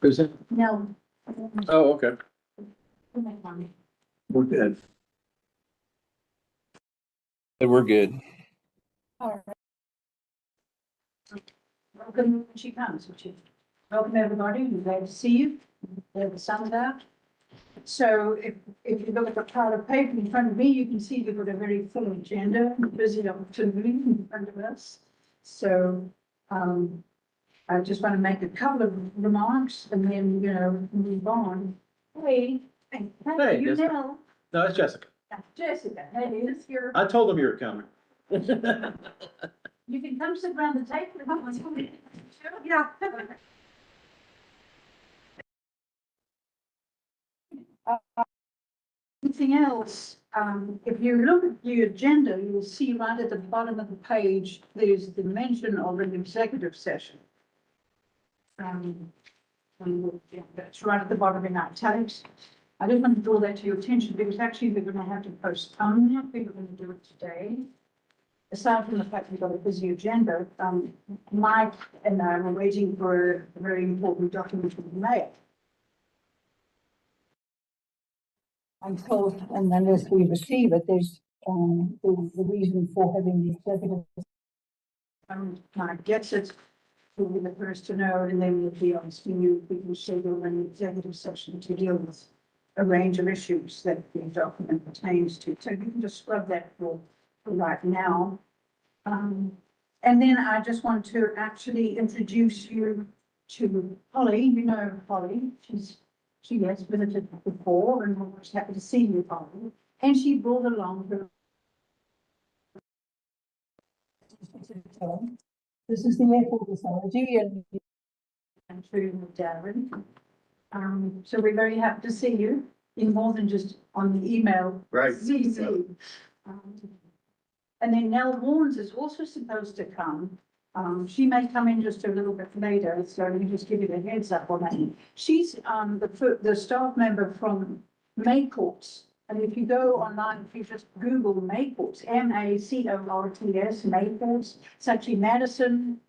Who's it? No. Oh, okay. We're good. We're good. All right. Welcome when she comes, which is, welcome everybody, we're glad to see you, there the sun's out. So if you look at the pile of paper in front of me, you can see we've got a very full agenda, busy afternoon in front of us. So, I just want to make a couple of remarks and then, move on. Hey, Hey, you Jessica. know, No, it's Jessica. Jessica, hey, it's your, I told them you were coming. you can come sit around the table. Yeah. Anything else? If you look at the agenda, you'll see right at the bottom of the page, there's the mention of an executive session. And that's right at the bottom in italics. I just want to draw that to your attention because actually we're going to have to postpone that. We were going to do it today. Aside from the fact we've got a busy agenda, Mike and I were waiting for a very important document from the mayor. I'm told, and unless we receive it, there's the reason for having the executive. Mike gets it, we'll be the first to know, and then we'll be asking you if we can schedule an executive session to deal with a range of issues that the document pertains to. So you can just scrub that for right now. And then I just want to actually introduce you to Holly. You know Holly, she has visited before and we're most happy to see you, Holly. And she brought along her. This is the Airport Authority and through Darren. So we're very happy to see you in more than just on the email. Right. CC. And then Nell Warnes is also supposed to come. She may come in just a little bit later, so let me just give you the heads up on that. She's the staff member from Maycourts. And if you go online, if you just Google Maycourts, Macorts, Maycourts, it's actually Madison,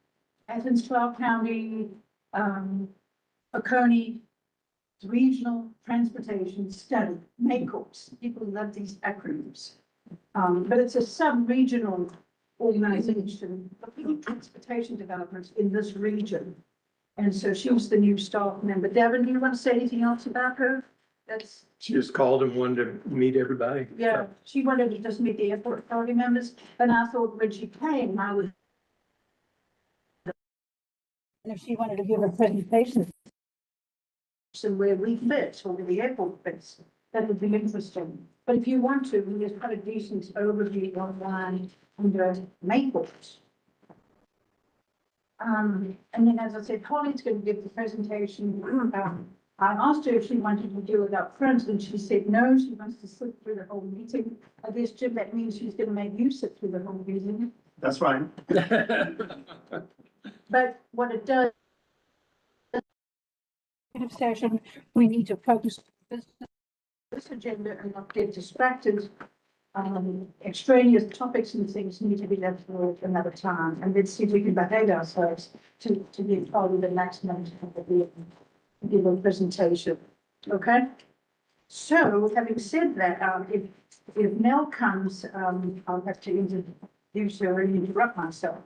Athens-Clarke County, Oconee Regional Transportation Study, Maycourts. People love these acronyms. But it's a sub-regional organization of transportation developers in this region. And so she was the new staff member. Devin, do you want to say anything else about her? She just called and wanted to meet everybody. Yeah, she wanted to just meet the airport authority members. And I thought when she came, I would. And if she wanted to give a presentation. So where we fit, or where the airport fits, that would be interesting. But if you want to, there's quite a decent overview online under Maycourts. And then, as I said, Holly's going to give the presentation. I asked her if she wanted to do it up front, and she said no, she wants to sit through the whole meeting. I guess, Jim, that means she's going to make you sit through the whole meeting. That's fine. But what it does, session, we need to focus on this agenda and not get distracted. Extraneous topics and things need to be left for another time, and let's see if we can behave ourselves to give Holly the maximum time to give a presentation. Okay. So, having said that, if Nell comes, I'll have to introduce her and interrupt myself.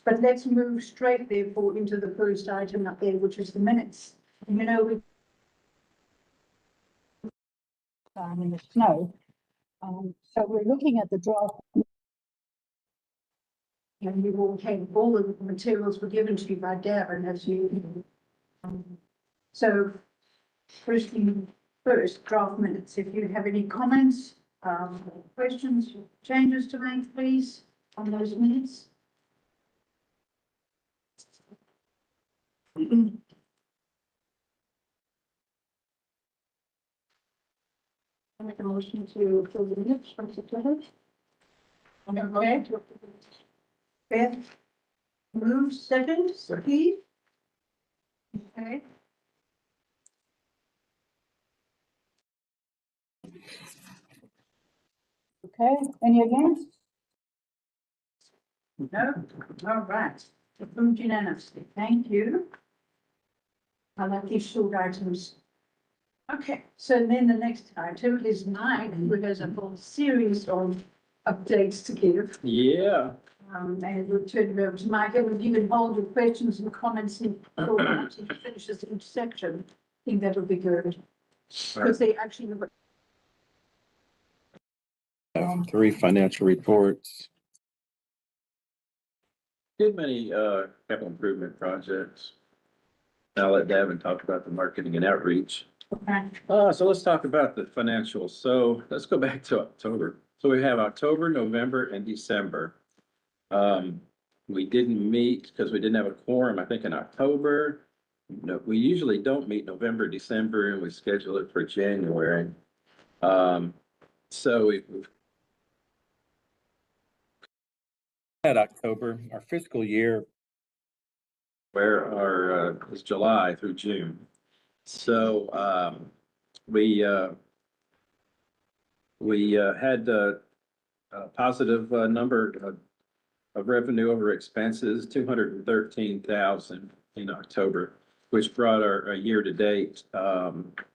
But let's move straight, therefore, into the first item up there, which is the minutes. You know, we in the snow. So we're looking at the draft. And you all came, all the materials were given to you by Darren as you. So first draft minutes. If you have any comments, questions, changes to make, please, on those minutes. I make a motion to approve the minutes from September. Okay. Beth moves second, Pete. Okay. Okay, any against? No, all right, approved unanimously, thank you. I like these short items. Okay, so then the next item is mine, who has a whole series of updates to give. Yeah. And we'll turn it over to Mike, and if you can hold your questions and comments until he finishes each section, I think that would be good. Because they actually look. Three financial reports. Good many, capital improvement projects. I'll let Davin talk about the marketing and outreach. Okay. So let's talk about the financials. So let's go back to October. So we have October, November, and December. We didn't meet because we didn't have a quorum, I think, in October. No, we usually don't meet November, December, and we schedule it for January. So we've At October, our fiscal year, where our, is July through June. So, we had a positive number of revenue over expenses, 213,000 in October, which brought our year-to-date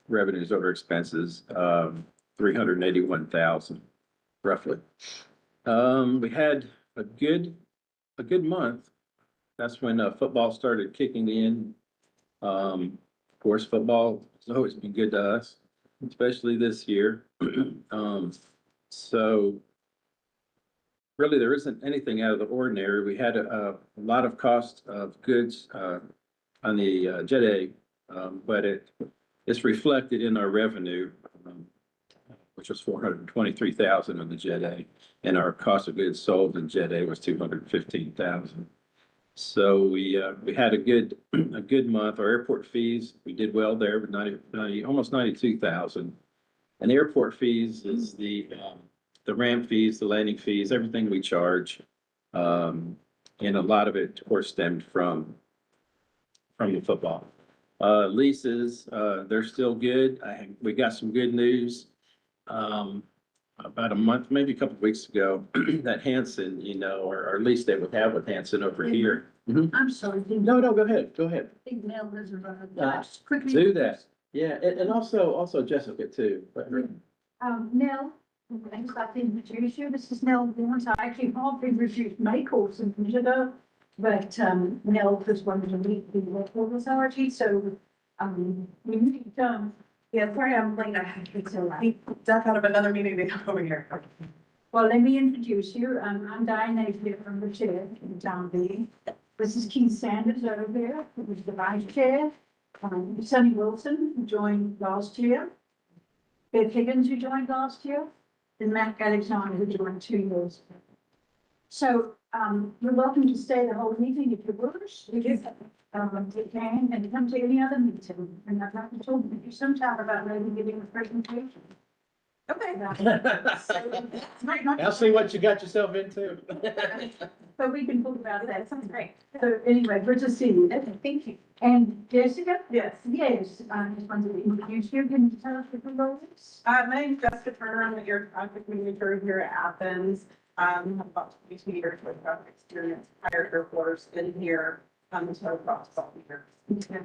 revenues over expenses 381,000 roughly. We had a good month. That's when football started kicking in. Of course, football has always been good to us, especially this year. So really, there isn't anything out of the ordinary. We had a lot of cost of goods on the Jet A, but it's reflected in our revenue, which was 423,000 on the Jet A, and our cost of goods sold in Jet A was 215,000. So we had a good month. Our airport fees, we did well there, but almost 92,000. And the airport fees is the ramp fees, the landing fees, everything we charge. And a lot of it, of course, stemmed from the football. Leases, they're still good. We got some good news. About a month, maybe a couple of weeks ago, that Hanson, our lease that we have with Hanson over here. I'm sorry. No, go ahead. I think Nell has a. Just quickly. Do that. Yeah, and also Jessica too. Nell, thanks, I didn't introduce you. This is Nell Vance. I actually hardly introduced May calls some years ago. But, Nell was one of the lead the local authority, so, we need, Yeah, sorry, I'm late. I had to duck out of another meeting to come over here. well, let me introduce you. I'm Diane Napier from the chair in town meeting. This is Keith Sanders over there, who was the vice chair. Sonny Wilson, who joined last year. Beth Higgins, who joined last year, and Matt Alexander, who joined 2 years ago. So, you're welcome to stay the whole meeting if you wish. You can, and come to any other meeting, and I'd like to talk with you sometime about maybe giving a presentation. Okay. I'll see what you got yourself into. But we can talk about that. That sounds great. So anyway, good to see you. Okay, thank you. And Jessica? Yes. Yes, I just wanted to introduce you. Can you tell us what the role is? My name's Jessica Turner. I'm the air traffic manager here at Athens. I have about 22 years of traffic experience, prior airports, been here, so across all years. Okay.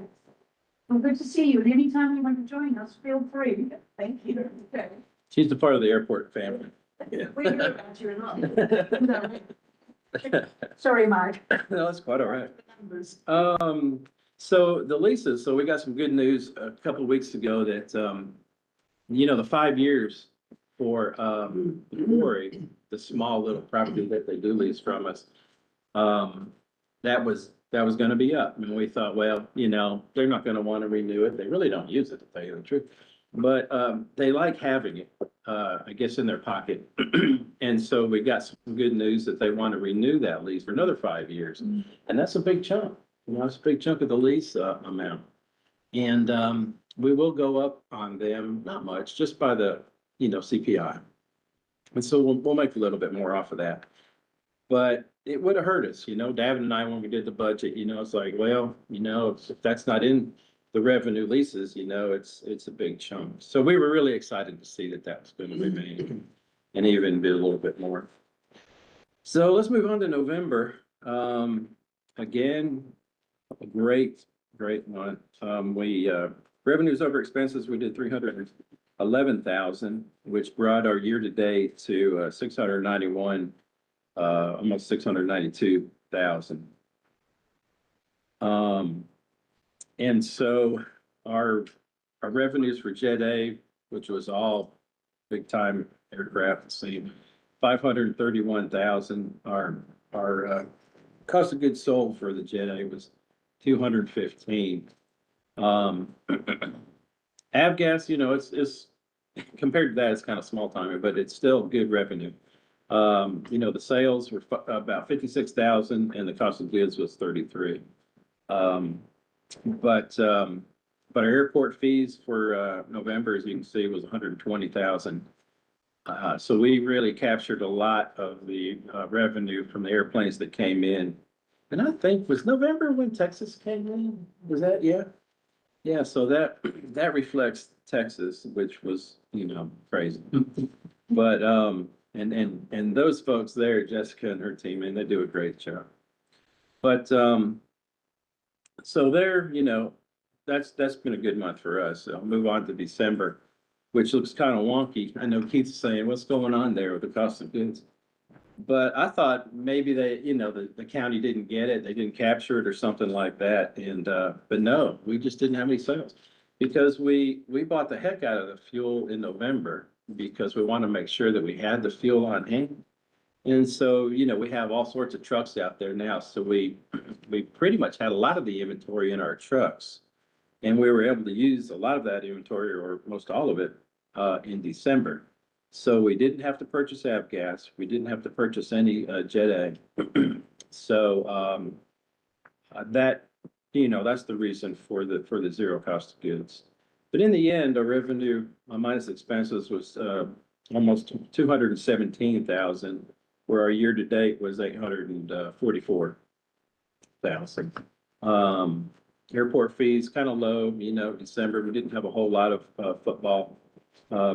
Well, good to see you. And anytime you want to join us, feel free. Thank you. Okay. She's a part of the airport family. We hear about you a lot. No. Sorry, Mike. No, that's quite all right. So the leases, so we got some good news a couple of weeks ago that, the 5 years for, the quarry, the small little property that they do lease from us, that was gonna be up. And we thought, well, they're not gonna want to renew it. They really don't use it, to tell you the truth. But, they like having it, I guess, in their pocket. And so we got some good news that they want to renew that lease for another 5 years. And that's a big chunk. It's a big chunk of the lease amount. And we will go up on them, not much, just by the, CPI. And so we'll make a little bit more off of that. But it would have hurt us, Davin and I, when we did the budget, it's like, well, if that's not in the revenue leases, it's a big chunk. So we were really excited to see that was going to remain and even be a little bit more. So let's move on to November. Again, a great great one. Revenues over expenses, we did 311,000, which brought our year-to-date to 691, almost 692,000. And so our revenues for Jet A, which was all big time aircraft, same 531,000. Our cost of goods sold for the Jet A was 215. Avgas, it's compared to that, it's kind of small time, but it's still good revenue. The sales were about 56,000 and the cost of goods was 33. But our airport fees for November, as you can see, was 120,000. So we really captured a lot of the revenue from the airplanes that came in. And I think was November when Texas came in? Was that, yeah? Yeah, so that reflects Texas, which was, crazy. But and those folks there, Jessica and her team, and they do a great job. But so there, that's been a good month for us. I'll move on to December, which looks kind of wonky. I know Keith's saying, what's going on there with the cost of goods? But I thought maybe they, the county didn't get it, they didn't capture it or something like that. And but no, we just didn't have any sales because we bought the heck out of the fuel in November because we want to make sure that we had the fuel on hand. And so, we have all sorts of trucks out there now. So we pretty much had a lot of the inventory in our trucks. And we were able to use a lot of that inventory or most all of it in December. So we didn't have to purchase avgas. We didn't have to purchase any Jet A. So that, that's the reason for the zero cost of goods. But in the end, our revenue minus expenses was almost 217,000, where our year to date was 844,000. Airport fees kind of low, December, we didn't have a whole lot of football,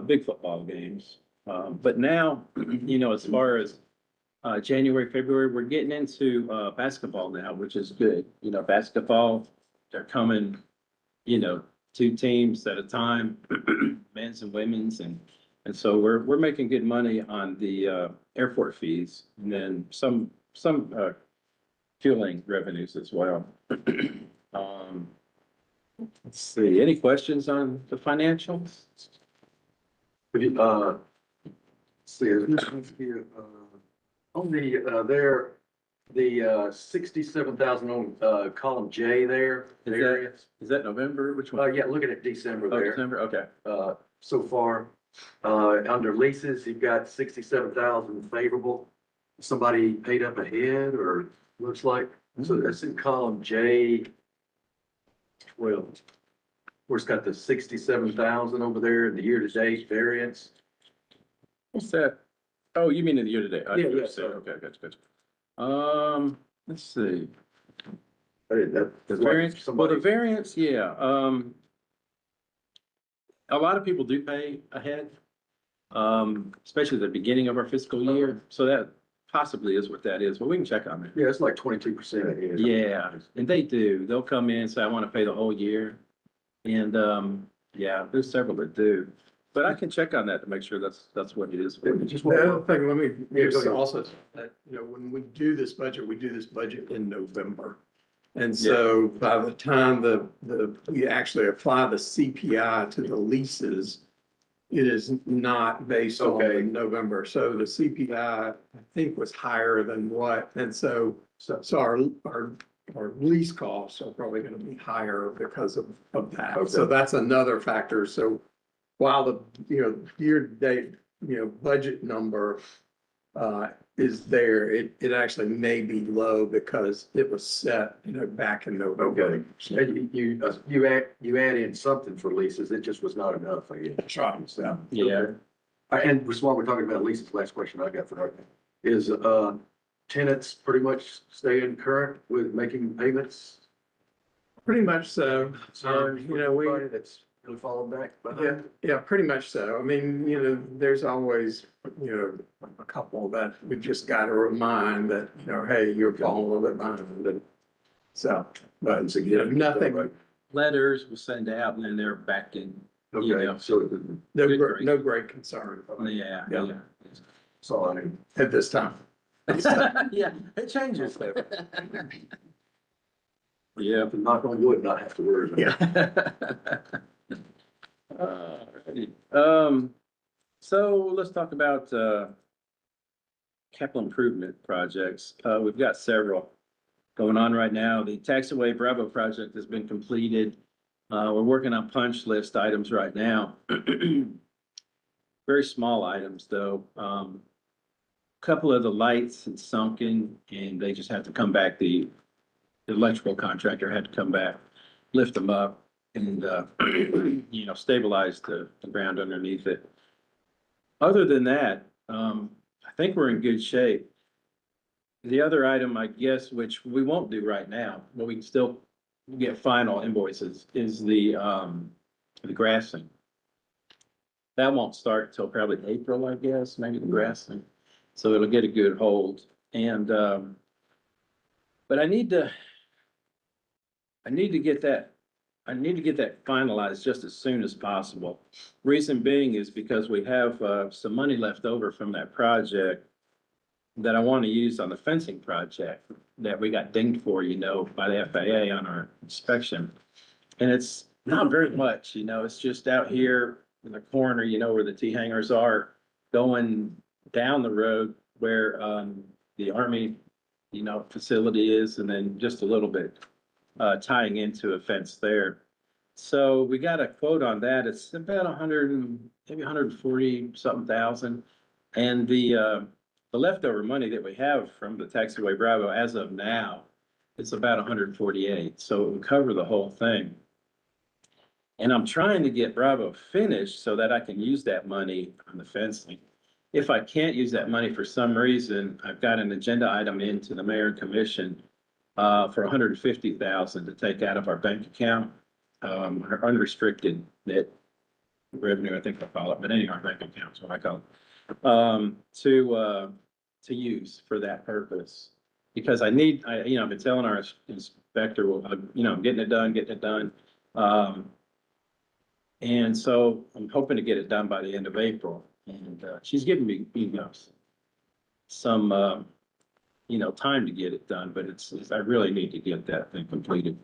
big football games. But now, as far as January, February, we're getting into basketball now, which is good. Basketball, they're coming, 2 teams at a time, men's and women's, and so we're making good money on the airport fees, and then some fueling revenues as well. Let's see, any questions on the financials? See, on the 67,000 on column J there. Is that November? Which one? Yeah, looking at December Oh, there. December, okay. So far, under leases, you've got 67,000 favorable. Somebody paid up ahead or looks like, so that's in column J 12. Where it's got the 67,000 over there, the year-to-date variance. What's that? Oh, you mean in the year to date? Yeah, yeah. Okay, gotcha. Let's see. The The variance, well, the variance, yeah, a lot of people do pay ahead. Especially at the beginning of our fiscal year, so that possibly is what that is, but we can check on it. Yeah, it's like 22% ahead. Yeah, and they do, they'll come in and say, I want to pay the whole year. And, yeah, there's several that do, but I can check on that to make sure that's what it is. Just The other one. thing, let me Yeah, go ahead. also, that, when we do this budget in November. And so by the time we actually apply the CPI to the leases, it is not based on Okay. November. So the CPI, I think, was higher than what, and so our lease costs are probably going to be higher because of that. Okay. So that's another factor. So while the, year-to-date, budget number is there, it actually may be low because it was set, back in November. Okay. And you add in something for leases, it just was not enough, I guess. That's right. So, Yeah, And while we're talking about leases, last question I got for her is, tenants pretty much staying current with making payments? pretty much so. Everybody that's really falling back Yeah, behind? yeah, pretty much so. I mean, there's always, a couple that we just got to remind that, hey, you're falling a little bit behind. And so, But nothing, Letters will send out and then they're back in, you know. Okay, so, no great concern Yeah, Yeah. yeah. so I mean, at this time. Yeah, it changes. Yeah. knock on wood, not have to worry about it. Alrighty. So let's talk about, capital improvement projects. We've got several going on right now. The taxiway Bravo project has been completed. We're working on punch list items right now. Very small items, though. Couple of the lights had sunken and they just have to come back. The electrical contractor had to come back, lift them up and, you know, stabilize the ground underneath it. Other than that, I think we're in good shape. The other item, I guess, which we won't do right now, but we can still get final invoices, is the grassing. That won't start till probably April, I guess, maybe the grassing. So it'll get a good hold. And, but I need to get that, finalized just as soon as possible. Reason being is because we have, some money left over from that project that I want to use on the fencing project that we got dinged for, you know, by the FAA on our inspection. And it's not very much, you know, it's just out here in the corner, you know, where the T hangars are, going down the road where, the Army, you know, facility is, and then just a little bit, tying into a fence there. So we got a quote on that. It's about 100, maybe 140 something thousand. And the leftover money that we have from the taxiway Bravo as of now, it's about 148. So it would cover the whole thing. And I'm trying to get Bravo finished so that I can use that money on the fencing. If I can't use that money for some reason, I've got an agenda item into the mayor and commission for 150,000 to take out of our bank account, our unrestricted net revenue, I think I call it, but anyway, our bank account is what I call it. To use for that purpose. Because I've been telling our inspector, well, you know, I'm getting it done. And so I'm hoping to get it done by the end of April. And, she's giving me, you know, some, you know, time to get it done, but I really need to get that thing completed.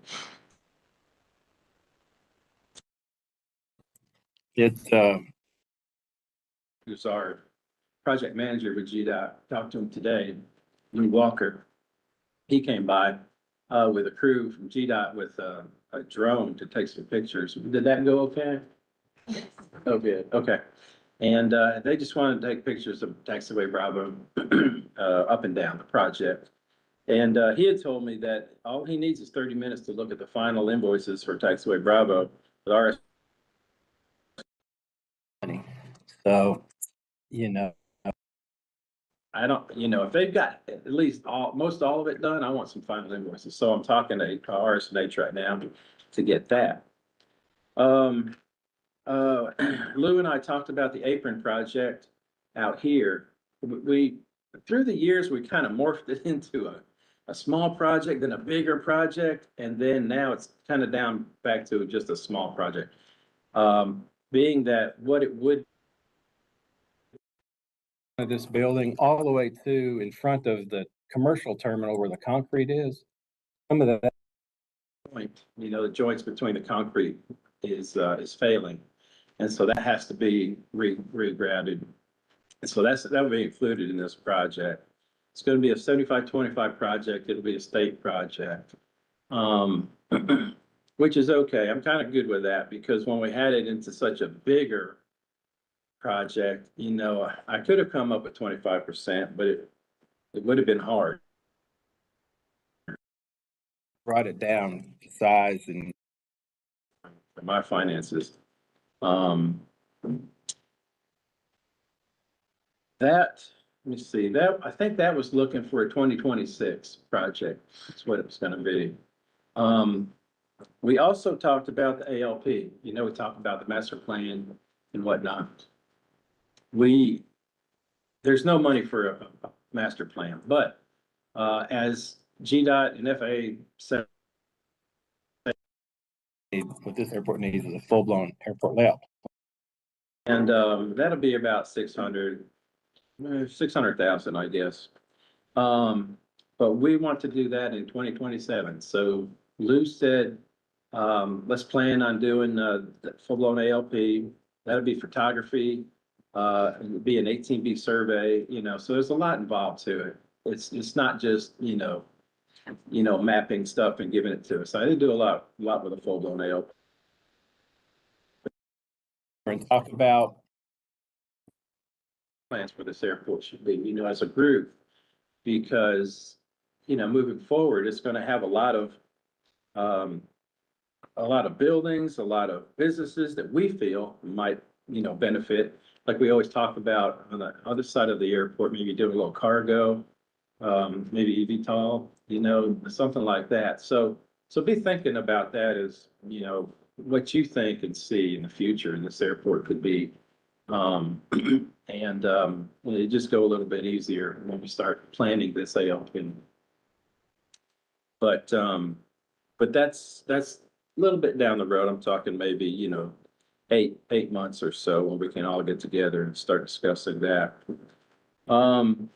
Who's our project manager with GDOT, talked to him today, Lou Walker. He came by with a crew from GDOT with a drone to take some pictures. Did that go okay? Oh, good, okay. And they just wanted to take pictures of taxiway Bravo up and down the project. And he had told me that all he needs is 30 minutes to look at the final invoices for taxiway Bravo with our. So, you know, I don't, you know, if they've got at least most all of it done, I want some final invoices. So I'm talking to RSNH right now to get that. Lou and I talked about the apron project out here. Through the years, we kind of morphed it into a small project, then a bigger project, and then now it's kind of down back to just a small project. Being that what it would of this building all the way to in front of the commercial terminal where the concrete is. Some of that point, you know, the joints between the concrete is failing. And so that has to be regrouted. And so that will be included in this project. It's going to be a 75-25 project. It'll be a state project. Which is okay. I'm kind of good with that because when we had it into such a bigger project, you know, I could have come up with 25%, but it would have been hard. Brought it down to size and my finances. Let me see, I think that was looking for a 2026 project. That's what it was gonna be. We also talked about the ALP, you know, we talked about the master plan and whatnot. There's no money for a master plan, but, as GDOT and FAA said, what this airport needs is a full-blown airport layout. And, that'll be about 600,000, I guess. But we want to do that in 2027. So Lou said, let's plan on doing, the full-blown ALP. That'll be photography, it'll be an 18B survey, so there's a lot involved to it. It's not just, mapping stuff and giving it to us. I did do a lot with a full-blown ALP. And talk about, Plans for this airport should be, as a group. Because, moving forward, it's gonna have a lot of buildings, a lot of businesses that we feel might, benefit. Like we always talk about on the other side of the airport, maybe do a little cargo, maybe eVTOL, something like that. So be thinking about that as, what you think and see in the future in this airport could be. And it just go a little bit easier when we start planning this out. But that's a little bit down the road. I'm talking maybe, 8 months or so when we can all get together and start discussing that. And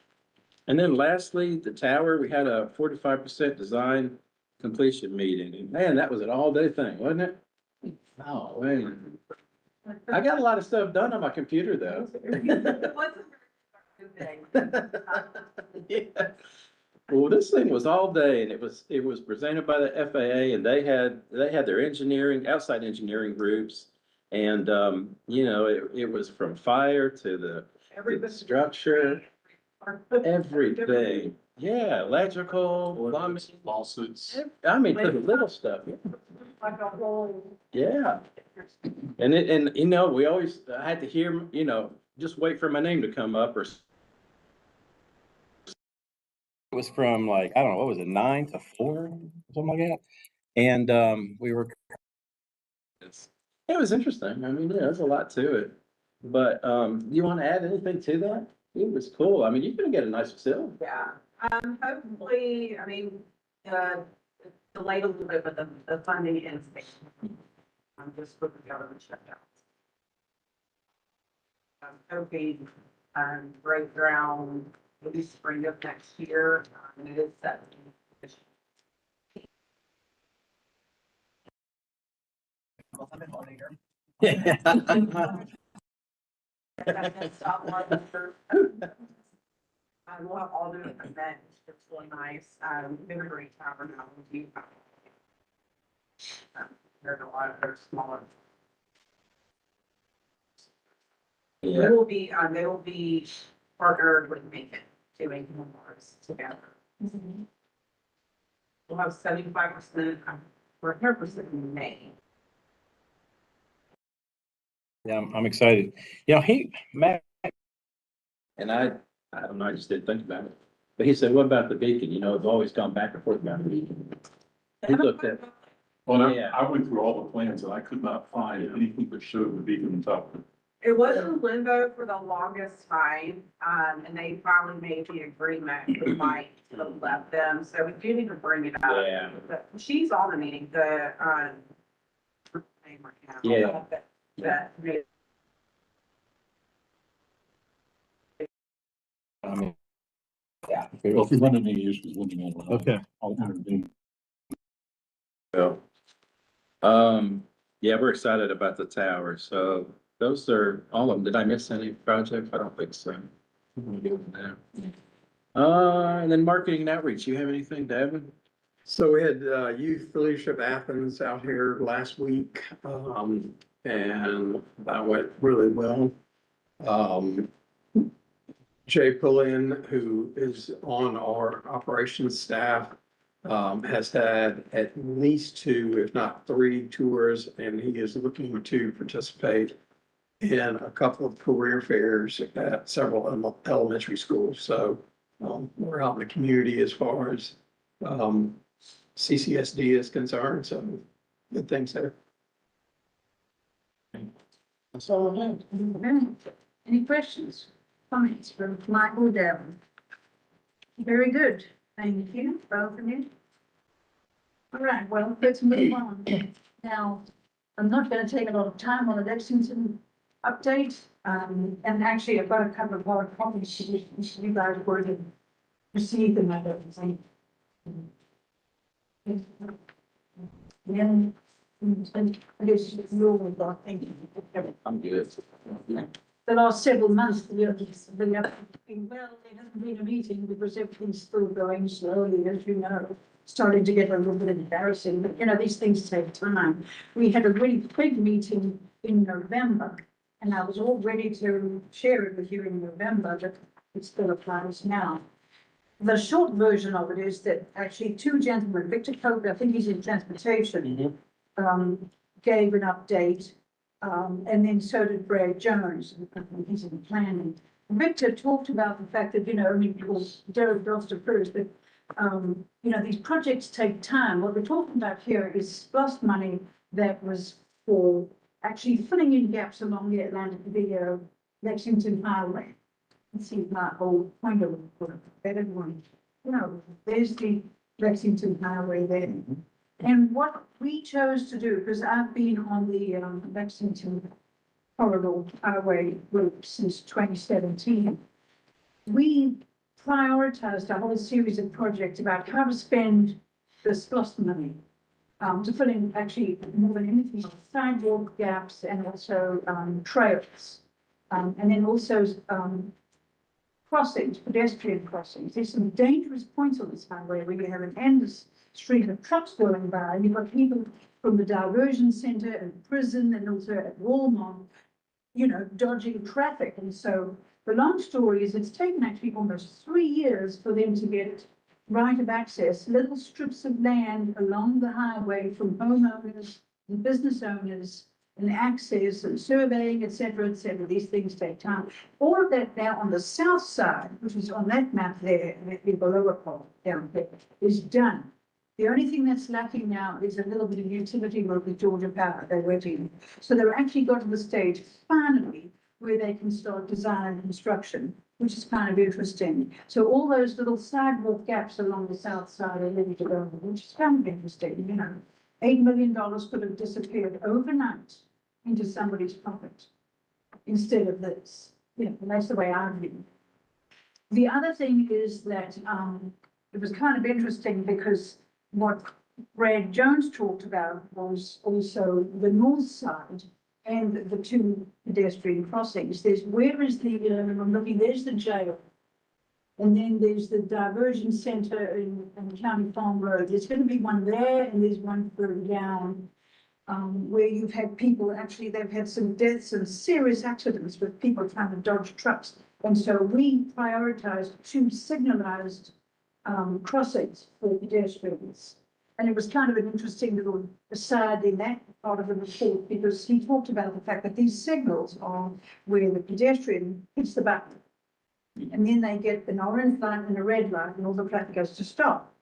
then lastly, the tower, we had a 45% design completion meeting. And man, that was an all-day thing, wasn't it? Oh, man. I got a lot of stuff done on my computer though. Yeah. Well, this thing was all day and it was presented by the FAA and they had their outside engineering groups. And, it was from fire to the structure, everything. Yeah, electrical, plumbing, lawsuits. I mean, the little stuff. Yeah. And we always, I had to hear, just wait for my name to come up or. it was from like, I don't know, what was it, 9 to 4, something like that? And we were, It was interesting. I mean, yeah, there's a lot to it. But, you want to add anything to that? It was cool. I mean, you're gonna get a nice facility. Yeah, hopefully, I mean, delayed a little bit, but the funding is there. Just with the government shutdown. I'm hoping, break ground maybe spring of next year, it is set. We'll have all the events, it's really nice, been a great time now with you. There's a lot of, there's smaller. Yeah. They will be partnered with Macon, doing memoirs together. We'll have 75%, or 100% in May. yeah, I'm excited. Matt, And I don't know, I just didn't think about it. But he said, what about the beacon? I've always gone back and forth about the beacon. He looked at, Well, Yeah. I went through all the plans and I could not find anything that showed the beacon on top of it. It was in limbo for the longest time, and they finally made the agreement with Mike to let them, so we do need to bring it up. Yeah. But she's on the meeting, her name right now. Yeah. That made I mean, Yeah. Well, if you run into any issues, let me know. Okay. I'll intervene. well, yeah, we're excited about the tower. So those are all of them. Did I miss any projects? I don't think so. I'm good with that. And then marketing and outreach. You have anything, Devin? So we had Youth Leadership Athens out here last week, and that went really well. Jay Pullen, who is on our operations staff, has had at least 2, if not 3 tours, and he is looking to participate in a couple of career fairs at several elementary schools. So we're out in the community as far as CCSD is concerned, so good things there. That's all I have. Any questions, comments from Michael Devon? Very good, thank you, both of you. All right, well, let's move on. Now, I'm not going to take a lot of time on the Lexington update. And actually, I've got a couple of hard copies. You guys were to receive them, I don't think. Then, I guess you're, I think. I'm good. The last several months, well, there hasn't been a meeting because everything's still going slowly, as you know. Starting to get a little bit embarrassing, but you know, these things take time. We had a really big meeting in November, and I was all ready to share it with you in November, but it still applies now. The short version of it is that actually two gentlemen, Victor Coker, I think he's in transportation, gave an update. And then so did Brad Jones, he's in planning. Victor talked about the fact that, you know, I mean, it was Derek Doster first, but, you know, these projects take time. What we're talking about here is SPLOST money that was for actually filling in gaps along the Lexington Highway. Let's see my old pointer, better one. No, there's the Lexington Highway there. And what we chose to do, because I've been on the Lexington Corridor Highway route since 2017, we prioritized a whole series of projects about how to spend the SPLOST money to fill in actually more than anything, sidewalk gaps and also trails. And then also crossings, pedestrian crossings. There's some dangerous points on this highway where you have an endless street of trucks going by, and you've got people from the diversion center and prison and also at Walmart, you know, dodging traffic. And so the long story is it's taken actually almost 3 years for them to get right of access, little strips of land along the highway from homeowners and business owners, and access and surveying, et cetera, et cetera. These things take time. All of that now on the south side, which is on that map there, the lower part down there, is done. The only thing that's lacking now is a little bit of utility work with Georgia Power. They're working. So they're actually got to the stage finally where they can start design and construction, which is kind of interesting. So all those little sidewalk gaps along the south side are ready to go, which is kind of interesting. You know, $8 million could have disappeared overnight into somebody's pocket instead of this. Yeah, and that's the way I view it. The other thing is that it was kind of interesting because what Brad Jones talked about was also the north side and the two pedestrian crossings. There's where is the, I'm looking, there's the jail. And then there's the diversion center in County Farm Road. There's going to be one there and there's one further down where you've had people, actually they've had some deaths and serious accidents with people trying to dodge trucks. And so we prioritized two signalized crossings for pedestrians. And it was kind of an interesting little aside in that part of the report because he talked about the fact that these signals are where the pedestrian hits the button. And then they get an orange light and a red light and all the traffic goes to stop.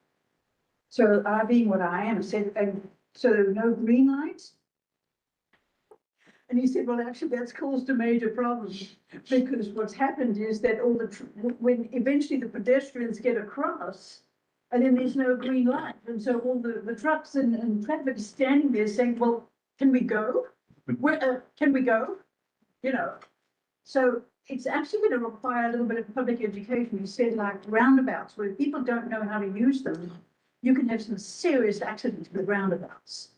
So I, being what I am, said, and so there were no green lights. And he said, well, actually, that's caused a major problem because what's happened is that all the, when eventually the pedestrians get across and then there's no green light. And so all the trucks and traffic is standing there saying, well, can we go? Where, can we go? You know, so it's actually going to require a little bit of public education. You said like roundabouts where people don't know how to use them. You can have some serious accidents with roundabouts.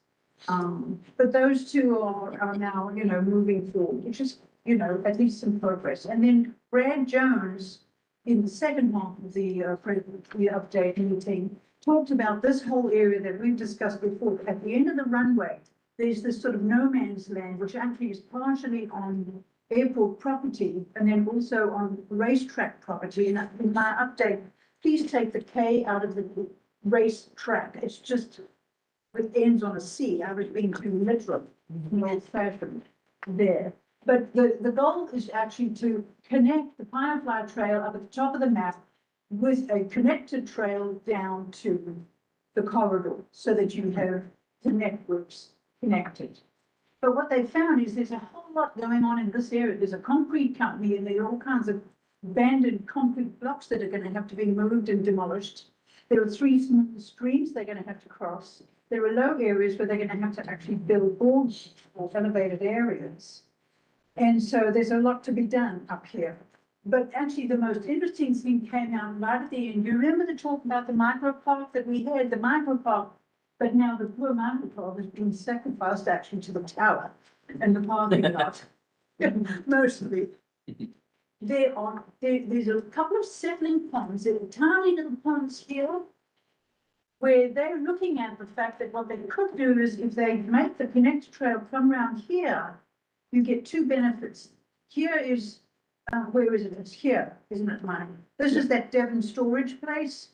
But those two are now, you know, moving forward, which is, you know, at least some progress. And then Brad Jones, in the second half of the update meeting, talked about this whole area that we've discussed before. At the end of the runway, there's this sort of no man's land, which actually is partially on airport property and then also on racetrack property. And in my update, please take the K out of the racetrack. It's just, it ends on a C. I was being too literal, old fashioned there. But the goal is actually to connect the Firefly Trail up at the top of the map with a connected trail down to the corridor so that you have the networks connected. But what they found is there's a whole lot going on in this area. There's a concrete company and there are all kinds of abandoned concrete blocks that are going to have to be moved and demolished. There are 3 small streams they're going to have to cross. there are low areas where they're gonna have to actually build boards or elevated areas. And so there's a lot to be done up here. But actually, the most interesting thing came out right at the end. You remember the talk about the micro park that we had, the micro park, but now the poor micro park has been sacrificed actually to the tower and the parking lot, mostly. There's a couple of settling ponds, there are tiny little ponds here, where they're looking at the fact that what they could do is if they make the connector trail come around here, you get two benefits. Here is, where is it? It's here, isn't it, Mike? This is that Devon storage place.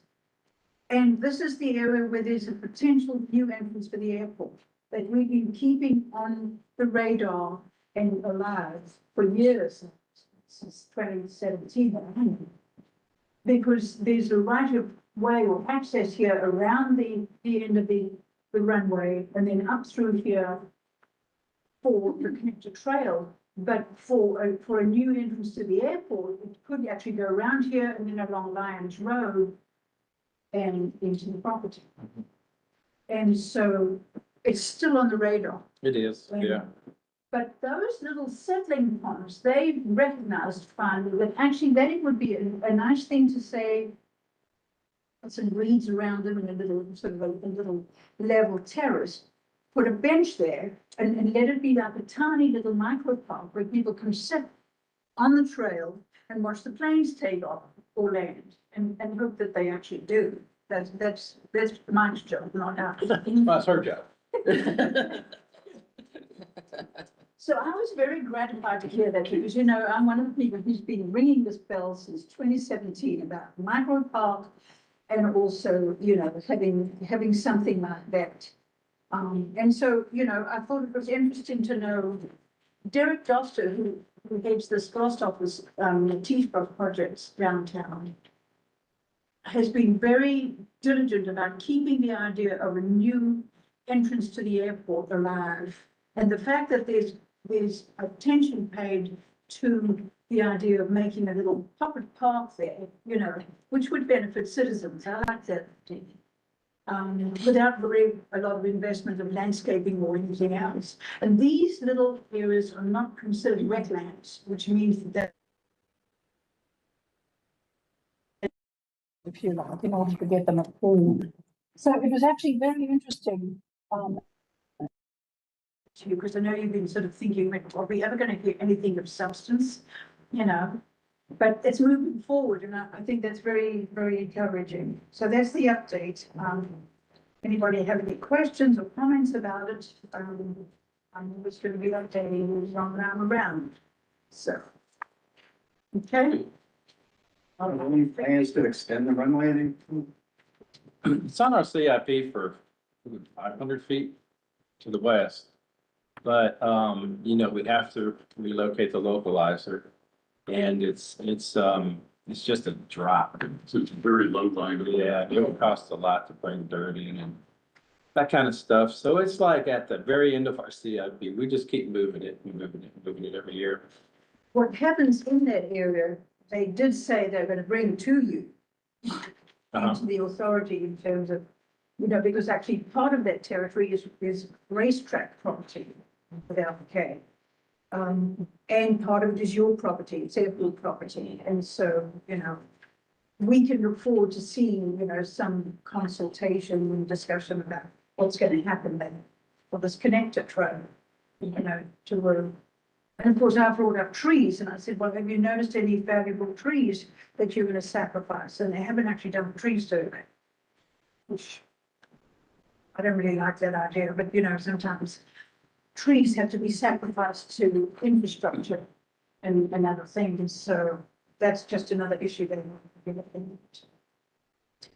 And this is the area where there's a potential new entrance for the airport that we've been keeping on the radar and alive for years, since 2017. Because there's a right of way or access here around the end of the runway and then up through here for the connector trail. But for a new entrance to the airport, it could actually go around here and then along Lyons Road and into the property. And so it's still on the radar. It is, yeah. But those little settling ponds, they recognized finally that actually that it would be a nice thing to say, put some reeds around them and a little sort of a little level terrace, put a bench there and let it be like a tiny little micro park where people can sit on the trail and watch the planes take off or land and hope that they actually do. That's Mike's job, not ours. That's her job. So I was very gratified to hear that because, you know, I'm one of the people who's been ringing this bell since 2017 about micro park and also, you know, having something like that. And so, you know, I thought it was interesting to know Derek Doster, who heads the SCOST office, the Teesbrook projects downtown, has been very diligent about keeping the idea of a new entrance to the airport alive. And the fact that there's attention paid to the idea of making a little public park there, you know, which would benefit citizens. I like that. Without a lot of investment of landscaping or anything else. And these little areas are not considered wetlands, which means that if you like, in order to get them approved. So it was actually very interesting. Because I know you've been sort of thinking, are we ever going to hear anything of substance? You know, but it's moving forward, and I think that's very, very encouraging. So that's the update. Anybody have any questions or comments about it? I'm just going to be updating as long as I'm around. So, okay. Any plans to extend the runway any? It's on our CIP for 500 feet to the west. But, you know, we have to relocate the localizer and it's just a drop. So it's very low lying. Yeah, it would cost a lot to bring dirt in and that kind of stuff. So it's like at the very end of our CIP, we just keep moving it every year. What happens in that area, they did say they're going to bring to you into the authority in terms of, you know, because actually part of that territory is racetrack property without the K. And part of it is your property, it's airport property. And so, you know, we can look forward to seeing, you know, some consultation and discussion about what's going to happen then for this connector trail, you know, to where. And of course, I brought up trees and I said, well, have you noticed any valuable trees that you're going to sacrifice? And they haven't actually done a tree survey, which I don't really like that idea, but you know, sometimes trees have to be sacrificed to infrastructure and other things. So that's just another issue that we're looking at.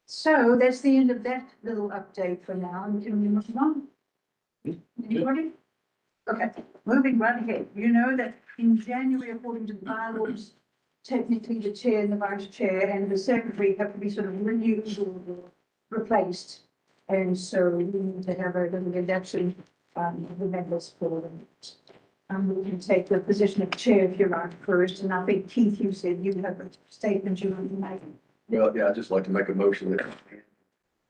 So that's the end of that little update for now. And can we move on? Anybody? Okay, moving right ahead. You know that in January, according to the bylaws, technically the chair and the vice chair and the secretary have to be sort of renewed or replaced. And so we need to have a little election of the members for them. We can take the position of chair if you're on first. And I think Keith, you said you have a statement you want to make. Well, yeah, I'd just like to make a motion that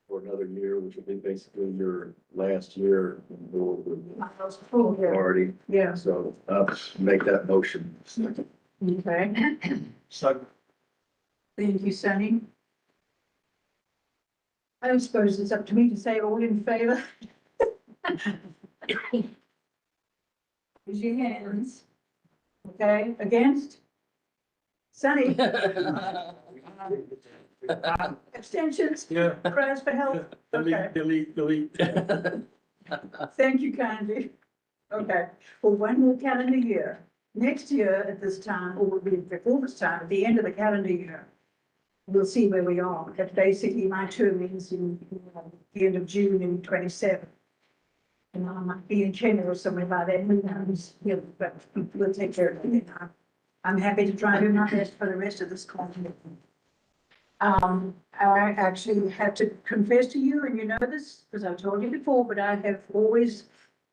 for for another year, which will be basically your last year on board with Oh, yeah, authority. yeah, So I'll make that motion. okay. So Thank you, Sunny. I suppose it's up to me to say all in favor. Raise your hands. Okay, against? Sunny? Abstentions? yeah, Prayers for help? Okay, delete. thank you kindly. Okay, for one more calendar year. Next year at this time, or will be before this time, at the end of the calendar year, we'll see where we are. But basically, my term ends in the end of June in 27. And I might be in Kenya or somewhere by then, who knows, but we'll take care of it. I'm happy to try and do my best for the rest of this continent. I actually have to confess to you, and you know this, because I've told you before, but I have always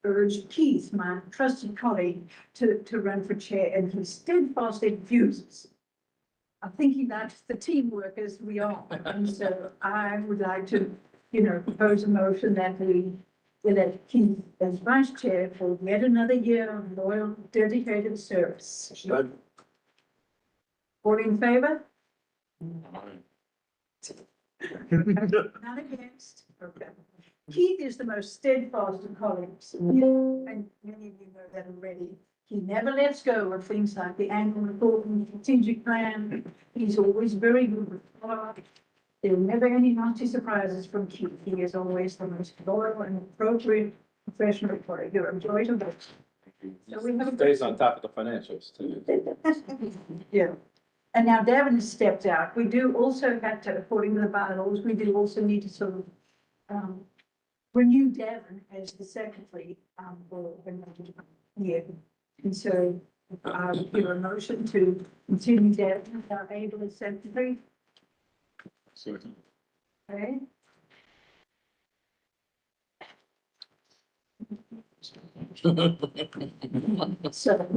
urged Keith, my trusted colleague, to run for chair, and he steadfastly refuses. I think he likes the teamwork as we are, and so I would like to, propose a motion that we elect Keith as vice chair for yet another year of loyal, dedicated service. All in favor? None against? Okay. Keith is the most steadfast of colleagues, and many of you know that already. He never lets go of things like the annual report and strategic plan. He's always very good with follow-up. There are never any nasty surprises from Keith. He is always the most loyal and appropriate professional colleague. You're a joy to work. So we have Stays on top of the financials too. Yeah. And now Davin has stepped out. We do also have to, according to the bylaws, we do also need to sort of renew Davin as the secretary for another year. And so give a motion to continue Davin as our able as secretary. Second. Okay. So,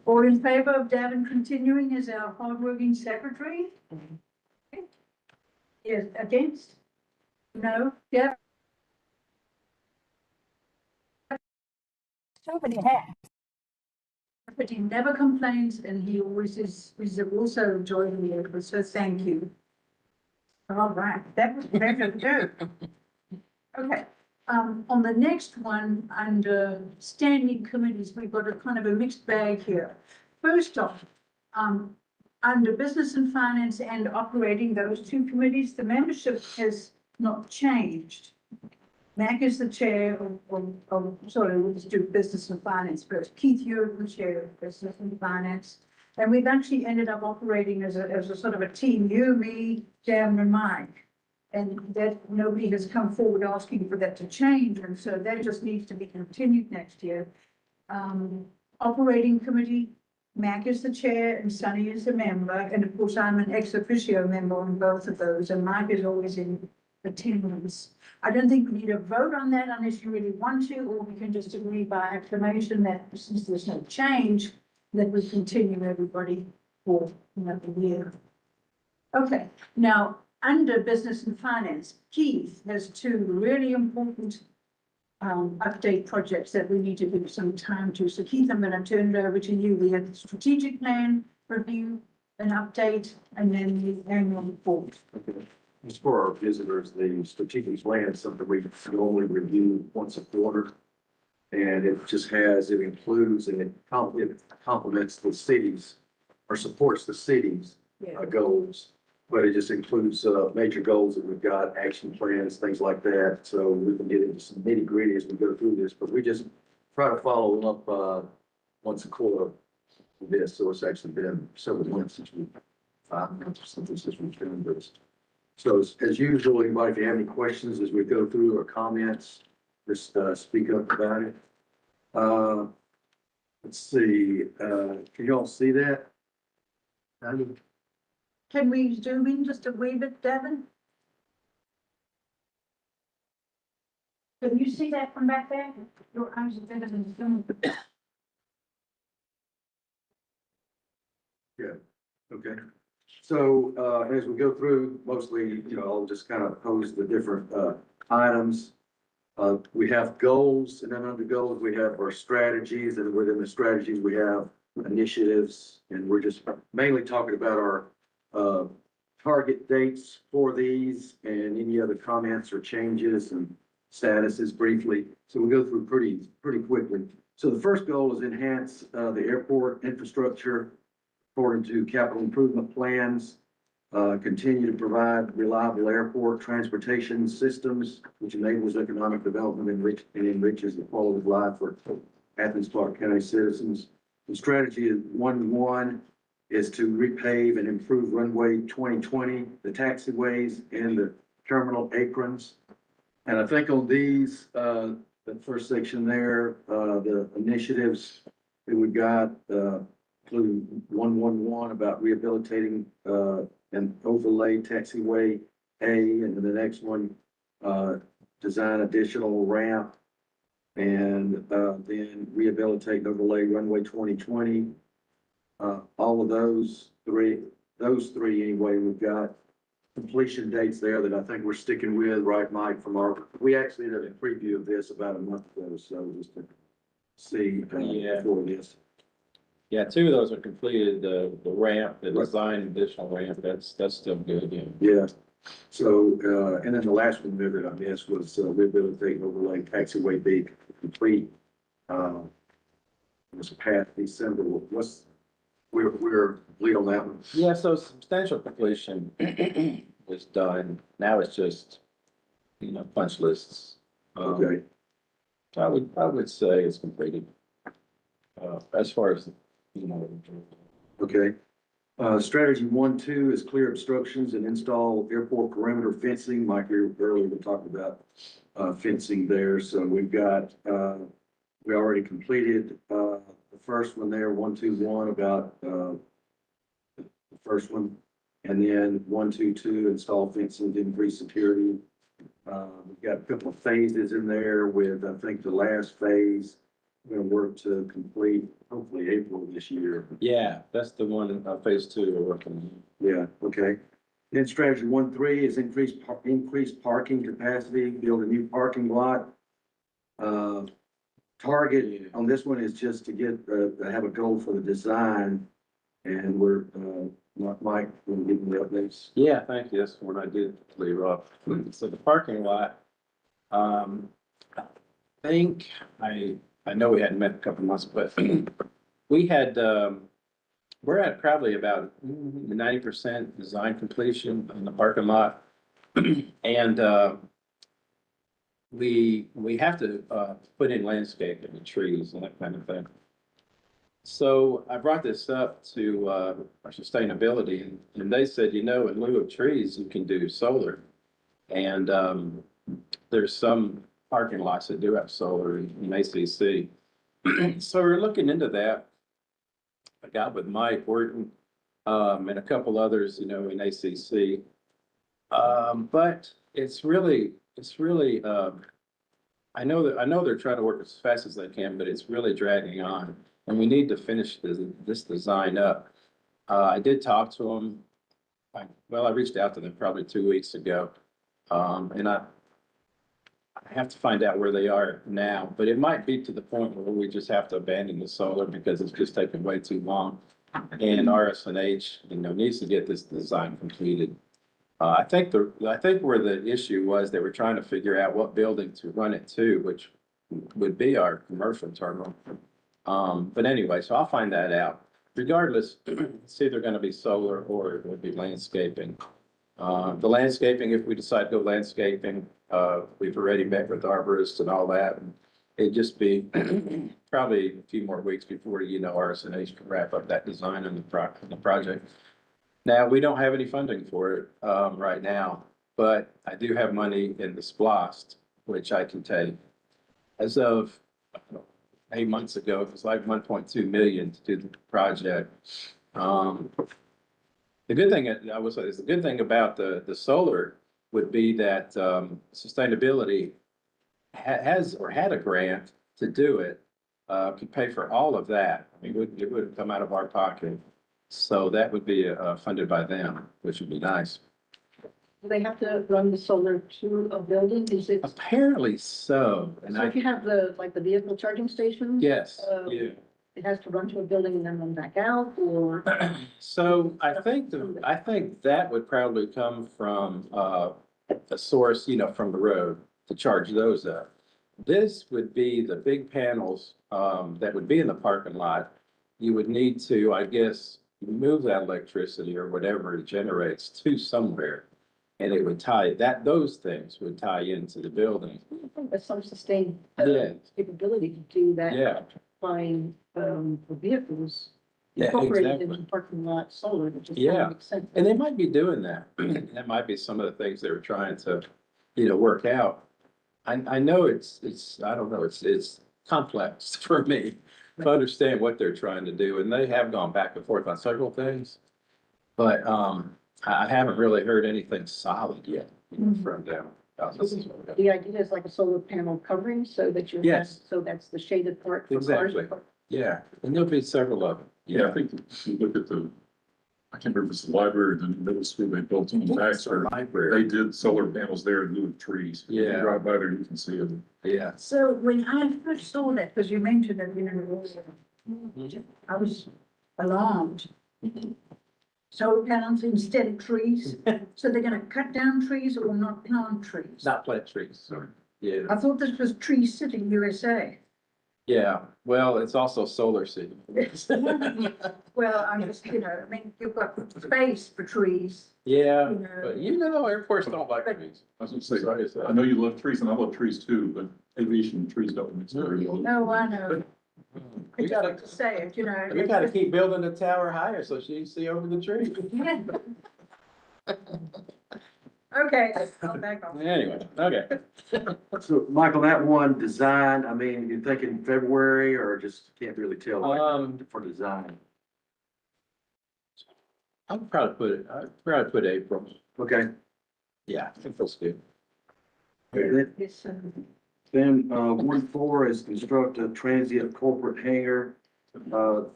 all in favor of Davin continuing as our hardworking secretary? Yes, against? No, yeah. So many hats. But he never complains and he always is also enjoying the effort, so thank you. All right, that was better too. Okay, on the next one, under standing committees, we've got a kind of a mixed bag here. First off, under business and finance and operating those two committees, the membership has not changed. Mac is the chair sorry, we'll just do business and finance first. Keith, you're the chair of business and finance. And we've actually ended up operating as a sort of a team, you, me, Jan, and Mike. And that nobody has come forward asking for that to change, and so that just needs to be continued next year. Operating committee, Mac is the chair and Sunny is the member, and of course I'm an ex officio member on both of those, and Mike is always in attendance. I don't think we need a vote on that unless you really want to, or we can just agree by acclamation that since there's no change, that we continue everybody for another year. Okay, now, under business and finance, Keith has two really important update projects that we need to give some time to. So Keith, I'm going to turn it over to you. We have the strategic plan review, an update, and then the annual report. Okay. Just for our visitors, the strategic plan is something we normally review once a quarter. And it just it includes and it complements the cities or supports the cities' goals. But it just includes major goals that we've got, action plans, things like that. So we can get into some nitty gritty as we go through this, but we just try to follow up once a quarter with this. So it's actually been several months since 5 months or something since we've done this. So as usual, anybody, if you have any questions as we go through or comments, just speak up about it. Let's see, can you all see that? Can we zoom in just a wee bit, Davin? Can you see that from back there? Your eyes are better than Zoom. Yeah, okay. So as we go through, mostly, I'll just kind of pose the different items. We have goals, and then under goals, we have our strategies, and within the strategies, we have initiatives. And we're just mainly talking about our target dates for these and any other comments or changes and statuses briefly. So we go through pretty quickly. So the first goal is enhance the airport infrastructure according to capital improvement plans. Continue to provide reliable airport transportation systems, which enables economic development and enriches the quality of life for Athens-Clarke County citizens. The strategy is 1-1 is to repave and improve runway 2020, the taxiways and the terminal aprons. And I think on these, the first section there, the initiatives that we got, include 111 about rehabilitating, and overlay taxiway A, and then the next one, design additional ramp. And, then rehabilitate and overlay runway 2020. All of those three anyway, we've got completion dates there that I think we're sticking with, right, Mike, we actually did a preview of this about a month ago, so just to see, Yeah. before this. Yeah, two of those are completed, the ramp, the design additional ramp, that's still good, yeah. Yeah, so, and then the last one there that I missed was rehabilitate and overlay taxiway B complete. Was past December, we're complete on that one. Yeah, so substantial completion was done. Now it's just, punch lists. Okay, I would say it's completed. As far as, okay. Strategy 1-2 is clear obstructions and install airport perimeter fencing. Mike, you earlier we talked about fencing there, so we've got, we already completed the first one there, 1-2-1 about the first one. And then 1-2-2 install fencing to increase security. We've got a couple of phases in there with, I think the last phase, we're gonna work to complete hopefully April this year. yeah, that's the one in phase 2 we're working on. Yeah, okay. Then strategy 1-3 is increase parking capacity, build a new parking lot. Target on this one is just to get, have a goal for the design. And we're, Mike, will give me the updates. Yeah, thank you. That's what I did leave off. So the parking lot, I think, I know we hadn't met in a couple months, but we had, we're at probably about 90% design completion in the parking lot. And, we have to, put in landscaping and trees and that kind of thing. So I brought this up to, our sustainability, and they said, in lieu of trees, you can do solar. And, there's some parking lots that do have solar in ACC. So we're looking into that. I got with Mike Wharton, and a couple others, in ACC. But it's really, I know they're trying to work as fast as they can, but it's really dragging on. And we need to finish this design up. I did talk to them. I reached out to them probably 2 weeks ago. And I have to find out where they are now, but it might be to the point where we just have to abandon the solar because it's just taking way too long. And RS&H, needs to get this design completed. I think where the issue was, they were trying to figure out what building to run it to, which would be our commercial terminal. But anyway, so I'll find that out. Regardless, it's either gonna be solar or it would be landscaping. The landscaping, if we decide to go landscaping, we've already met with arborists and all that. And it'd just be probably a few more weeks before, RS&H can wrap up that design and the project. Now, we don't have any funding for it, right now, but I do have money in the SPLOST, which I can take. As of 8 months ago, it was like 1.2 million to do the project. The good thing, I would say, is the good thing about the solar would be that, sustainability has or had a grant to do it, could pay for all of that. I mean, it would come out of our pocket. So that would be, funded by them, which would be nice. Do they have to run the solar to a building? Is it, Apparently so, and so if I, you have like the vehicle charging stations? yes, Yeah. It has to run to a building and then run back out, or? so I think that would probably come from, a source, from the road to charge those up. This would be the big panels, that would be in the parking lot. You would need to, I guess, move that electricity or whatever it generates to somewhere. And it would those things would tie into the building. I think there's some sustained Yeah. capability to do that. Yeah, Buying, the vehicles. yeah, Incorporated exactly. into parking lot solar, which just Yeah. kind of makes sense. And they might be doing that. That might be some of the things they were trying to, work out. I know I don't know, it's complex for me to understand what they're trying to do. And they have gone back and forth on several things. But, I haven't really heard anything solid yet from them. This is what we got. The idea is like a solar panel covering so that you. Yes. So that's the shaded part for cars. Exactly. Yeah, and there'll be several of them. Yeah, I think if you look at I can't remember if it's the library, or the middle school they built on Baxter. Library. They did solar panels there in lieu of trees. If you Yeah. drive by there, you can see them. Yeah. So when I first saw that, because you mentioned it, I was alarmed. Solar panels instead of trees, so they're gonna cut down trees or not plant trees? Not plant trees, sorry. Yeah, I thought this was Tree City, USA. yeah. Well, it's also solar city. Well, I'm just, I mean, you've got space for trees, Yeah, you know. but airports don't like trees. I was gonna say, Sorry to say. I know you love trees and I love trees too, but aviation and trees don't mix very well. No, I know. We I just gotta, like to say it, we gotta keep building the tower higher so she can see over the tree. Yeah. Okay, I'll back off. Anyway, okay. So, Michael, that one design, I mean, you're thinking February or just can't really tell for design? I'd probably put April. Okay. Yeah, I think that's good. It's, Then, 1.4 is construct a transient corporate hangar.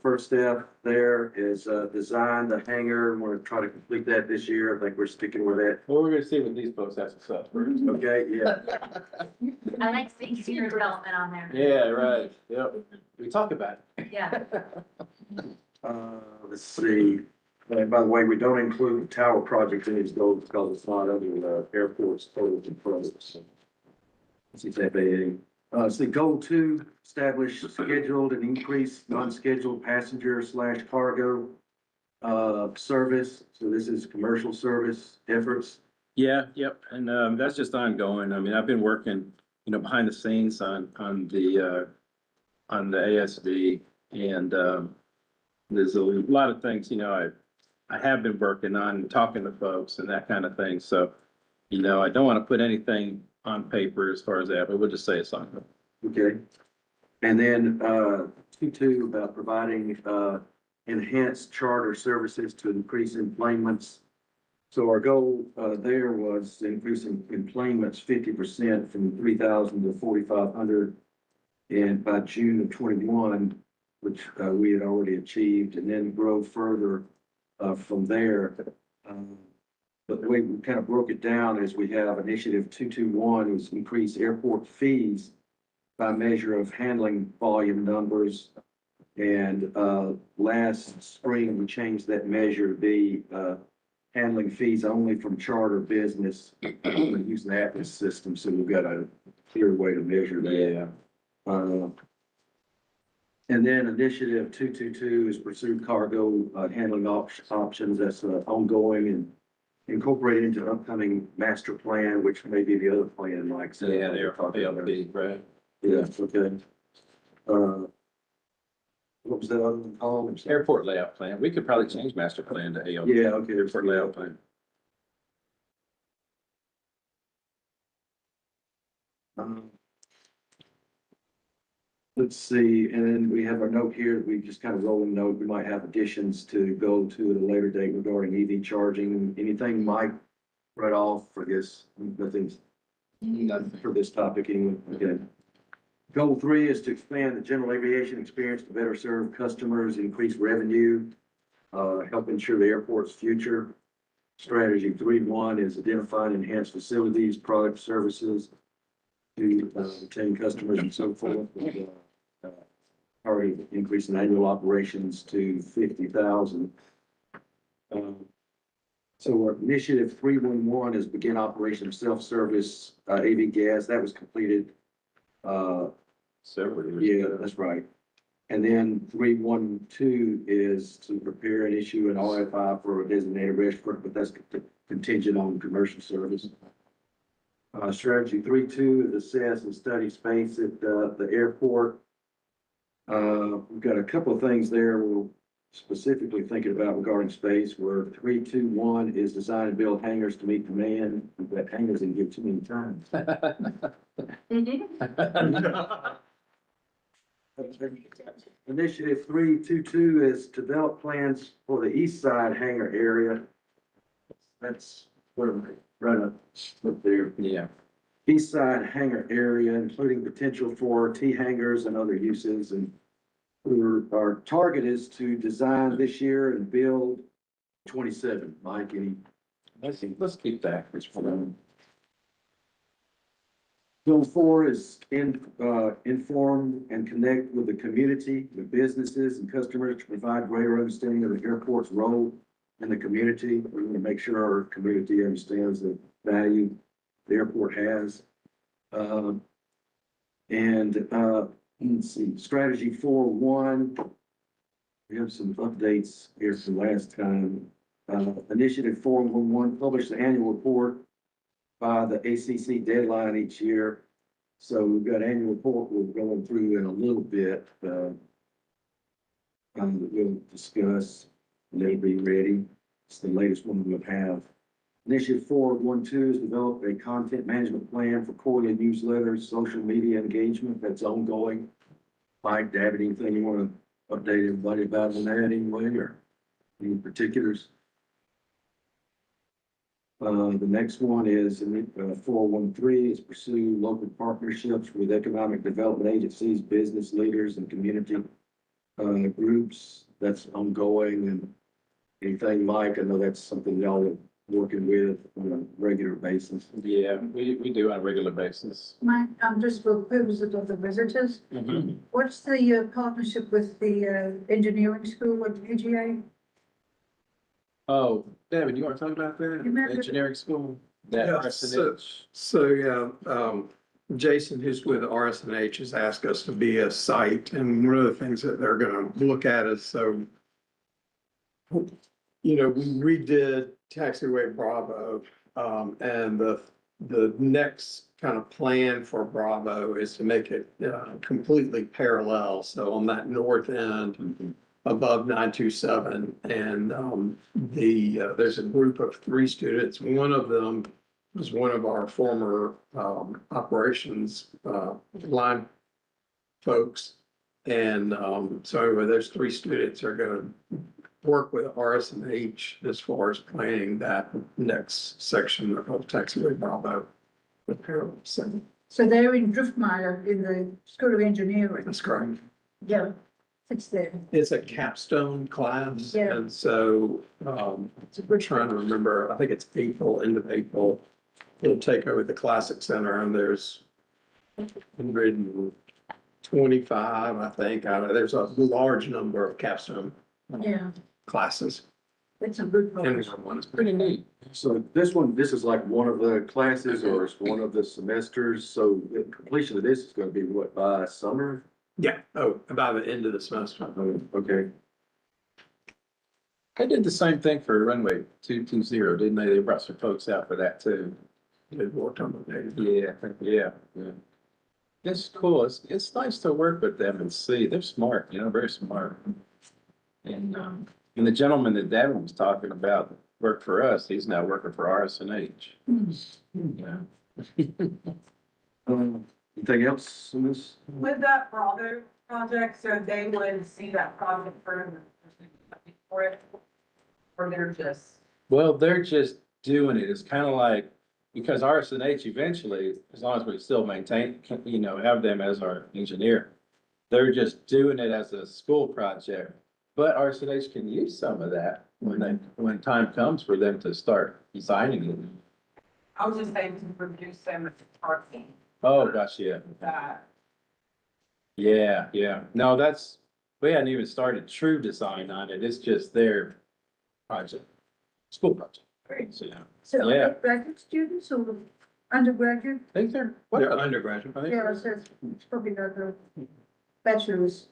First step there is, design the hangar. We're gonna try to complete that this year. I think we're sticking with that. Well, we're gonna see what these folks have to say first. Okay, yeah. I like seeing senior development on there. Yeah, right. Yep. We talk about it. Yeah. Let's see. By the way, we don't include the tower project in these goals because it's not under the airport's total control. So, this is FAA. See, goal 2, establish scheduled and increased non-scheduled passenger / cargo service. So this is commercial service efforts. Yeah, yep, and that's just ongoing. I mean, I've been working, behind the scenes on the ASD, and there's a lot of things, I have been working on, talking to folks and that kind of thing. So, I don't want to put anything on paper as far as that, but we'll just say it's on. Okay. And then 2.2 about providing enhanced charter services to increase employments. So our goal there was increasing employments 50% from 3,000 to 4,500. And by June of 21, which we had already achieved, and then grow further from there. But the way we kind of broke it down is we have initiative 221 was increase airport fees by measure of handling volume numbers. And last spring, we changed that measure to be handling fees only from charter business using the Athens system. So we've got a clear way to measure that. Yeah. And then initiative 222 is pursue cargo handling options. That's ongoing and incorporated into upcoming master plan, which may be the other plan, like. Yeah, they're ALP, right? Yeah, okay. What was that other one called? Airport layout plan. We could probably change master plan to ALP. Yeah, okay. Airport layout plan. Let's see, and then we have our note here, we just kind of rolling note, we might have additions to go to at a later date regarding EV charging. Anything Mike read off for this? Nothing's nothing for this topic anyway. Okay. Goal 3 is to expand the general aviation experience to better serve customers, increase revenue, help ensure the airport's future. Strategy 3.1 is identify and enhance facilities, product, services to retain customers and so forth. Already increasing annual operations to 50,000. So our initiative 3.1 is begin operation of self-service AV gas. That was completed. Several years Yeah, ago. that's right. And then 3.12 is to prepare and issue an RFI for a designated restaurant, but that's contingent on commercial service. Strategy 3.2 is assess and study space at the airport. We've got a couple of things there we're specifically thinking about regarding space, where 3.2.1 is design and build hangars to meet demand. We've got hangars and give too many times. Initiative 3.2.2 is develop plans for the east side hangar area. That's where we're right up there. Yeah. East side hangar area, including potential for T hangars and other uses. And our target is to design this year and build 27. Mike, any? Let's keep that. Goal 4 is inform and connect with the community, with businesses and customers to provide greater understanding of the airport's role in the community. We want to make sure our community understands the value the airport has. Let's see, strategy 4.1. We have some updates here from last time. Initiative 4.1, publish the annual report by the ACC deadline each year. So we've got annual report we're going through in a little bit. That we'll discuss, and they'll be ready. It's the latest one we'll have. Initiative 4.1.2 is develop a content management plan for quarterly newsletters, social media engagement. That's ongoing. Mike, David, anything you want to update everybody about on that anyway, or any particulars? The next one is 4.1.3 is pursue local partnerships with economic development agencies, business leaders, and community groups. That's ongoing. And anything, Mike, I know that's something y'all are working with on a regular basis. Yeah, we do on a regular basis. Mike, just for purposes of the visitors, what's the partnership with the engineering school at UGA? Oh, David, you want to talk about that? Remember- Engineering school? That Yeah, RSNH? Jason, who's with RSNH, has asked us to be a site, and one of the things that they're gonna look at is, we redid Taxiway Bravo, and the next kind of plan for Bravo is to make it completely parallel. So on that north end, above 927, and there's a group of 3 students. One of them was one of our former operations line folks. And so anyway, there's 3 students that are gonna work with RSNH as far as planning that next section of Taxiway Bravo. The parallel segment. So they're in Driftmeyer in the School of Engineering. That's correct. Yeah, it's there. It's a capstone class, Yeah. and so, we're trying to remember, I think it's April, end of April. It'll take over the Classic Center, and there's 125, I think, there's a large number of capstone Yeah, classes. it's a good And program. one is Pretty neat. So this is like one of the classes or it's one of the semesters. So the completion of this is going to be what, by summer? yeah, by the end of the semester. Oh, okay. They did the same thing for runway 220, didn't they? They brought some folks out for that too. They worked on the day. Yeah. It's cool. It's nice to work with them and see. They're smart, very smart. And the gentleman that Devin was talking about worked for us. He's now working for RSNH. Yeah. Anything else in this? With that Bravo project, so they would see that project for it, or they're just. Well, they're just doing it. It's kind of like, because RSNH eventually, as long as we still maintain, have them as our engineer, they're just doing it as a school project. But RCH can use some of that when time comes for them to start designing it. I was just saying to reduce them at the parking, Oh, gosh, yeah. that, Yeah, yeah. No, we hadn't even started true design on it. It's just their project, school project. So, yeah. So are Yeah. they graduate students or undergraduate? I think they're undergraduate. I think Yeah, they're- so it's probably like a bachelor's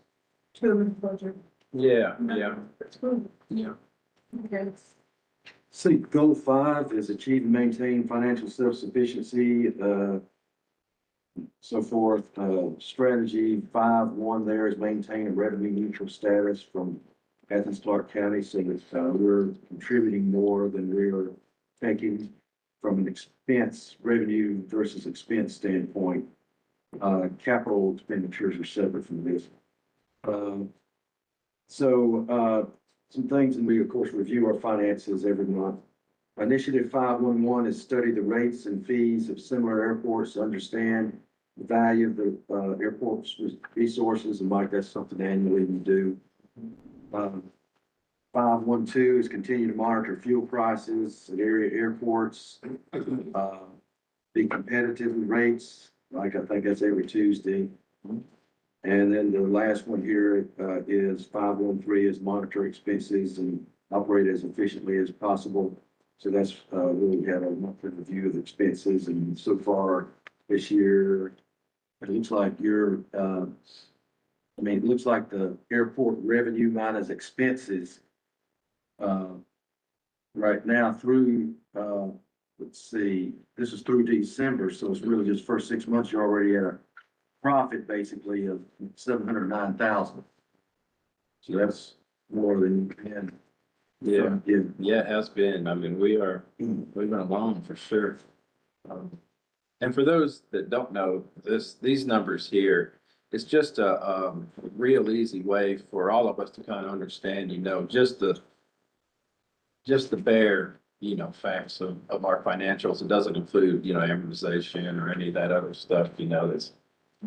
two project. Yeah, yeah, That's good. yeah. Okay. See, goal 5 is achieve and maintain financial self-sufficiency, so forth. Strategy 5.1 there is maintain a revenue neutral status from Athens-Clarke County, so that, we're contributing more than we're taking from an expense, revenue versus expense standpoint. Capital expenditures are separate from this. Some things, and we of course review our finances every month. Initiative 5.1 is study the rates and fees of similar airports to understand the value of the airport's resources, and Mike, that's something annually we do. 5.12 is continue to monitor fuel prices at area airports. Be competitive with rates, like I think that's every Tuesday. And then the last one here is 5.13 is monitor expenses and operate as efficiently as possible. So that's where we have a monthly review of the expenses, and so far this year, it looks like it looks like the airport revenue minus expenses right now through, let's see, this is through December, so it's really just first 6 months, you're already at a profit basically of 709,000. So that's more than you can. Yeah. Yeah. Yeah, it has been. I mean, we've been along for sure. And for those that don't know, these numbers here, it's just a real easy way for all of us to kind of understand, just the bare, facts of our financials. It doesn't include, amortization or any of that other stuff, that's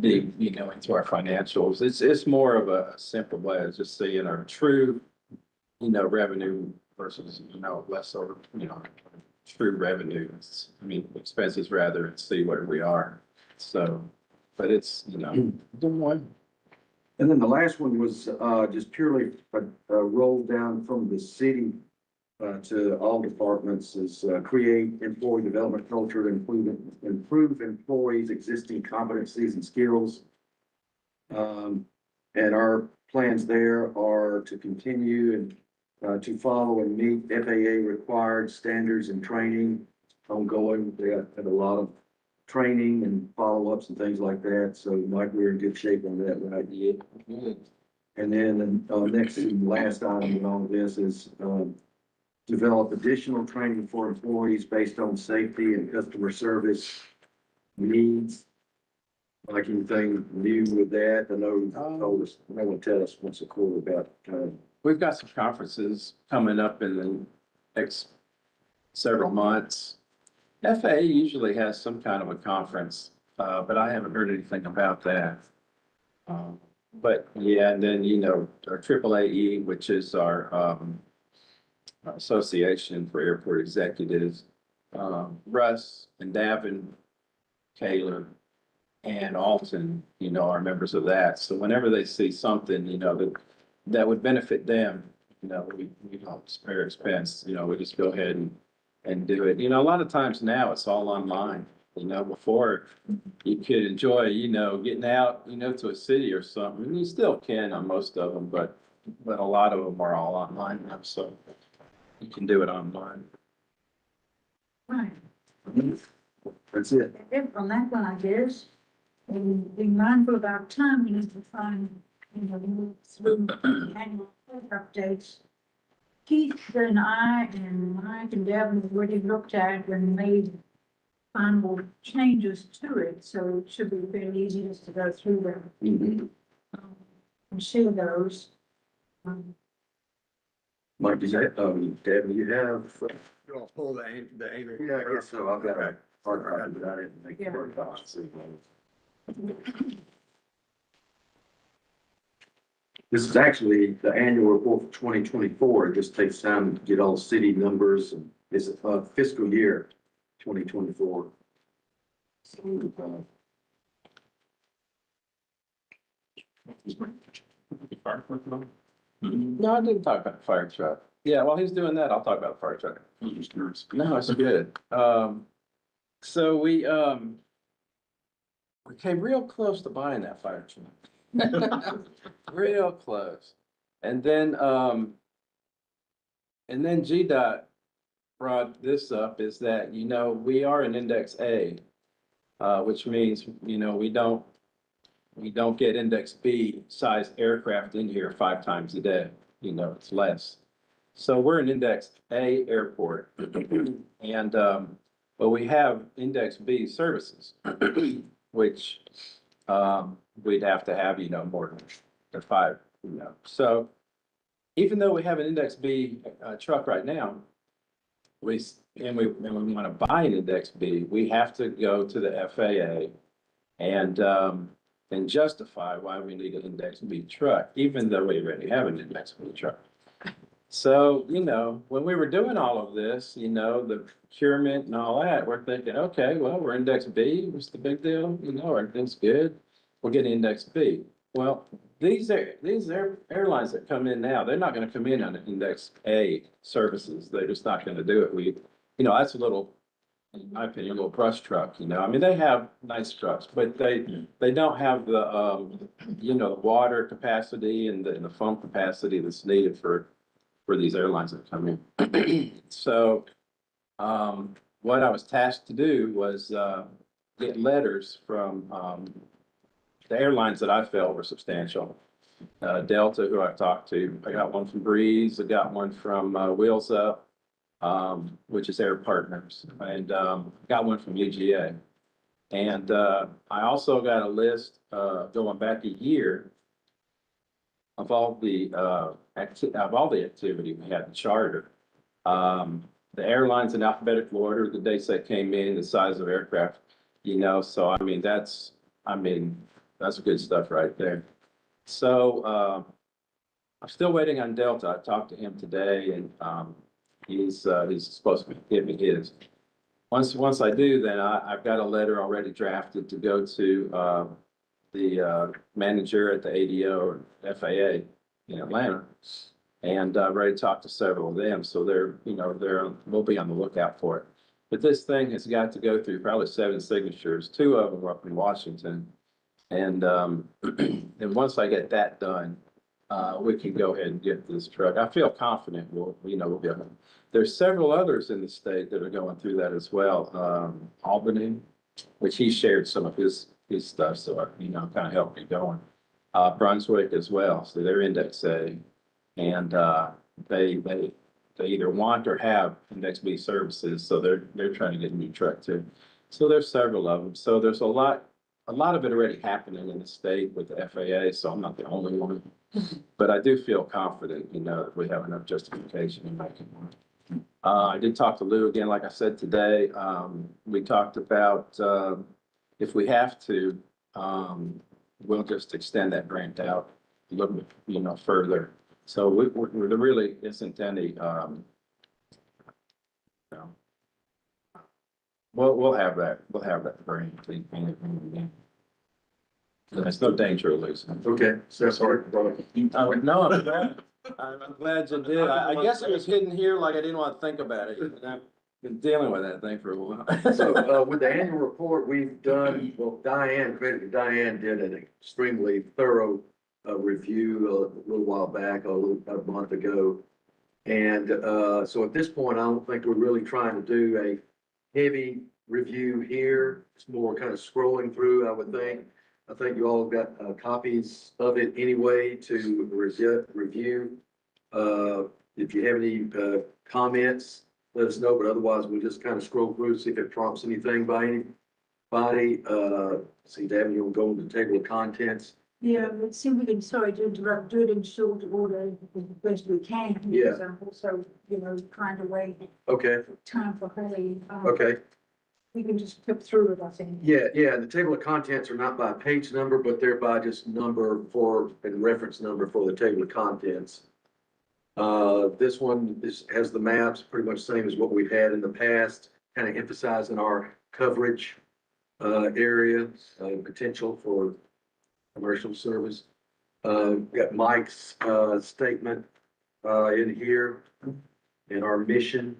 big, into our financials. It's more of a simple way of just seeing our true, revenue versus, less over, true revenue. Expenses rather, and see where we are. So, but it's, doing one. And then the last one was just purely rolled down from the city to all departments, is create employee development culture to improve employees' existing competencies and skills. And our plans there are to continue and to follow and meet FAA required standards and training ongoing. They have a lot of training and follow-ups and things like that. So Mike, we're in good shape on that, right? Yeah. And then next and last item in all of this is develop additional training for employees based on safety and customer service needs. Like anything new with that? I know you told us, no one tell us once a quarter about We've got some conferences coming up in the next several months. FAA usually has some kind of a conference, but I haven't heard anything about that. But yeah, and then, our AAAE, which is our Association for Airport Executives, Russ and Davin, Caleb, and Alton, are members of that. So whenever they see something, that would benefit them, we don't spare expense, we just go ahead and do it. A lot of times now it's all online. Before you could enjoy, getting out, to a city or something, and you still can on most of them, but a lot of them are all online now, so you can do it online. Right. that's it. And on that one, I guess, and be mindful about time, we need to find, move through annual updates. Keith and I and Mike and Devin have already looked at and made final changes to it, so it should be very easy just to go through them. And share those. Mike, do you have, Devin, you have? You'll pull the annual. Yeah, I guess so. I've got a hard copy, but I didn't make Yeah. it work out. This is actually the annual report for 2024. It just takes time to get all city numbers and it's fiscal year 2024. No, I didn't talk about the fire truck. Yeah, while he's doing that, I'll talk about the fire truck. I'm just curious. No, it's good. So we came real close to buying that fire truck. Real close. And then GDOT brought this up is that, we are an index A, which means, we don't get index B size aircraft in here 5 times a day, it's less. So we're an index A airport. And, but we have index B services, which, we'd have to have, more than 5, So even though we have an index B, truck right now, we want to buy an index B, we have to go to the FAA and justify why we need an index B truck, even though we already have an index B truck. So, when we were doing all of this, the procurement and all that, we're thinking, okay, well, we're index B, what's the big deal? Everything's good. We'll get index B. Well, these airlines that come in now, they're not going to come in on index A services. They're just not going to do it. That's a little, in my opinion, a little brush truck, they have nice trucks, but they don't have the, the water capacity and the foam capacity that's needed for these airlines that come in. So, what I was tasked to do was, get letters from, the airlines that I felt were substantial. Delta, who I've talked to, I got one from Breeze, I got one from, Wheels Up, which is Air Partners, and, got one from UGA. And, I also got a list, going back a year of all the, activity we had in charter. The airlines in alphabetical order, the dates that came in, the size of aircraft, so that's good stuff right there. So, I'm still waiting on Delta. I talked to him today and, he's supposed to give me his. Once I do, then I've got a letter already drafted to go to, the manager at the ADO or FAA in Atlanta. And I've already talked to several of them, so we'll be on the lookout for it. But this thing has got to go through probably 7 signatures. 2 of them are up in Washington. And and once I get that done, we can go ahead and get this truck. I feel confident we'll be able to. There's several others in the state that are going through that as well. Albany, which he shared some of his stuff, so kind of helped me going. Brunswick as well, so they're index A, and they either want or have index B services, so they're trying to get a new truck too. So there's several of them. So there's a lot of it already happening in the state with the FAA, so I'm not the only one. But I do feel confident, that we have enough justification in making one. I did talk to Lou again, like I said today. We talked about if we have to, we'll just extend that grant out a little bit, further. So there really isn't any, we'll have that grant. There's no danger of losing it. Okay, so sorry. No, I'm glad. I'm glad you did. I guess it was hidden here, like I didn't want to think about it. I've been dealing with that thing for a while. So, with the annual report we've done, well, Diane did an extremely thorough, review a little while back, about a month ago. And, so at this point, I don't think we're really trying to do a heavy review here. It's more kind of scrolling through, I would think. I think you all got, copies of it anyway to review. If you have any, comments, let us know, but otherwise we'll just kind of scroll through, see if it prompts anything by anybody. See, Devin, you'll go into the table of contents. Yeah, let's see if we can, sorry to interrupt, do it in short order as best we can. Yeah. Because I'm also, trying to wait Okay, time for Holly. okay. we can just flip through it, I think. Yeah, yeah, the table of contents are not by page number, but they're by just number for, and reference number for the table of contents. This one has the maps, pretty much same as what we've had in the past, kind of emphasizing our coverage, area, potential for commercial service. Got Mike's, statement, in here, and our mission.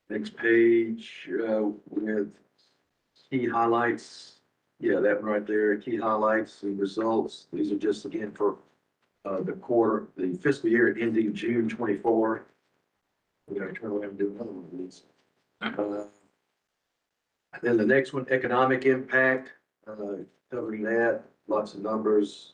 Next page, with key highlights. Yeah, that one right there, key highlights and results. These are just again for the fiscal year ending June 24. We gotta turn around and do another one of these. Then the next one, economic impact, covering that, lots of numbers,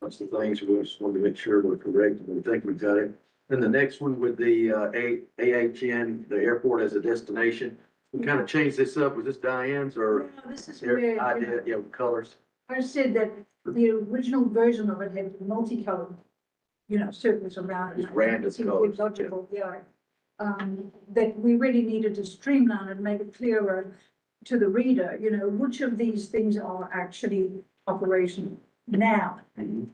lots of things. We just want to make sure we're correct and we think we've got it. Then the next one with the AHN, the airport as a destination. We kind of changed this up. Was this Diane's or Yeah, this is their where, idea? Yeah, with colors. I said that the original version of it had multicolored, circles around it. Just random It seemed colors, illogical, yeah. That we really needed to streamline and make it clearer to the reader, which of these things are actually operational now. Mhm.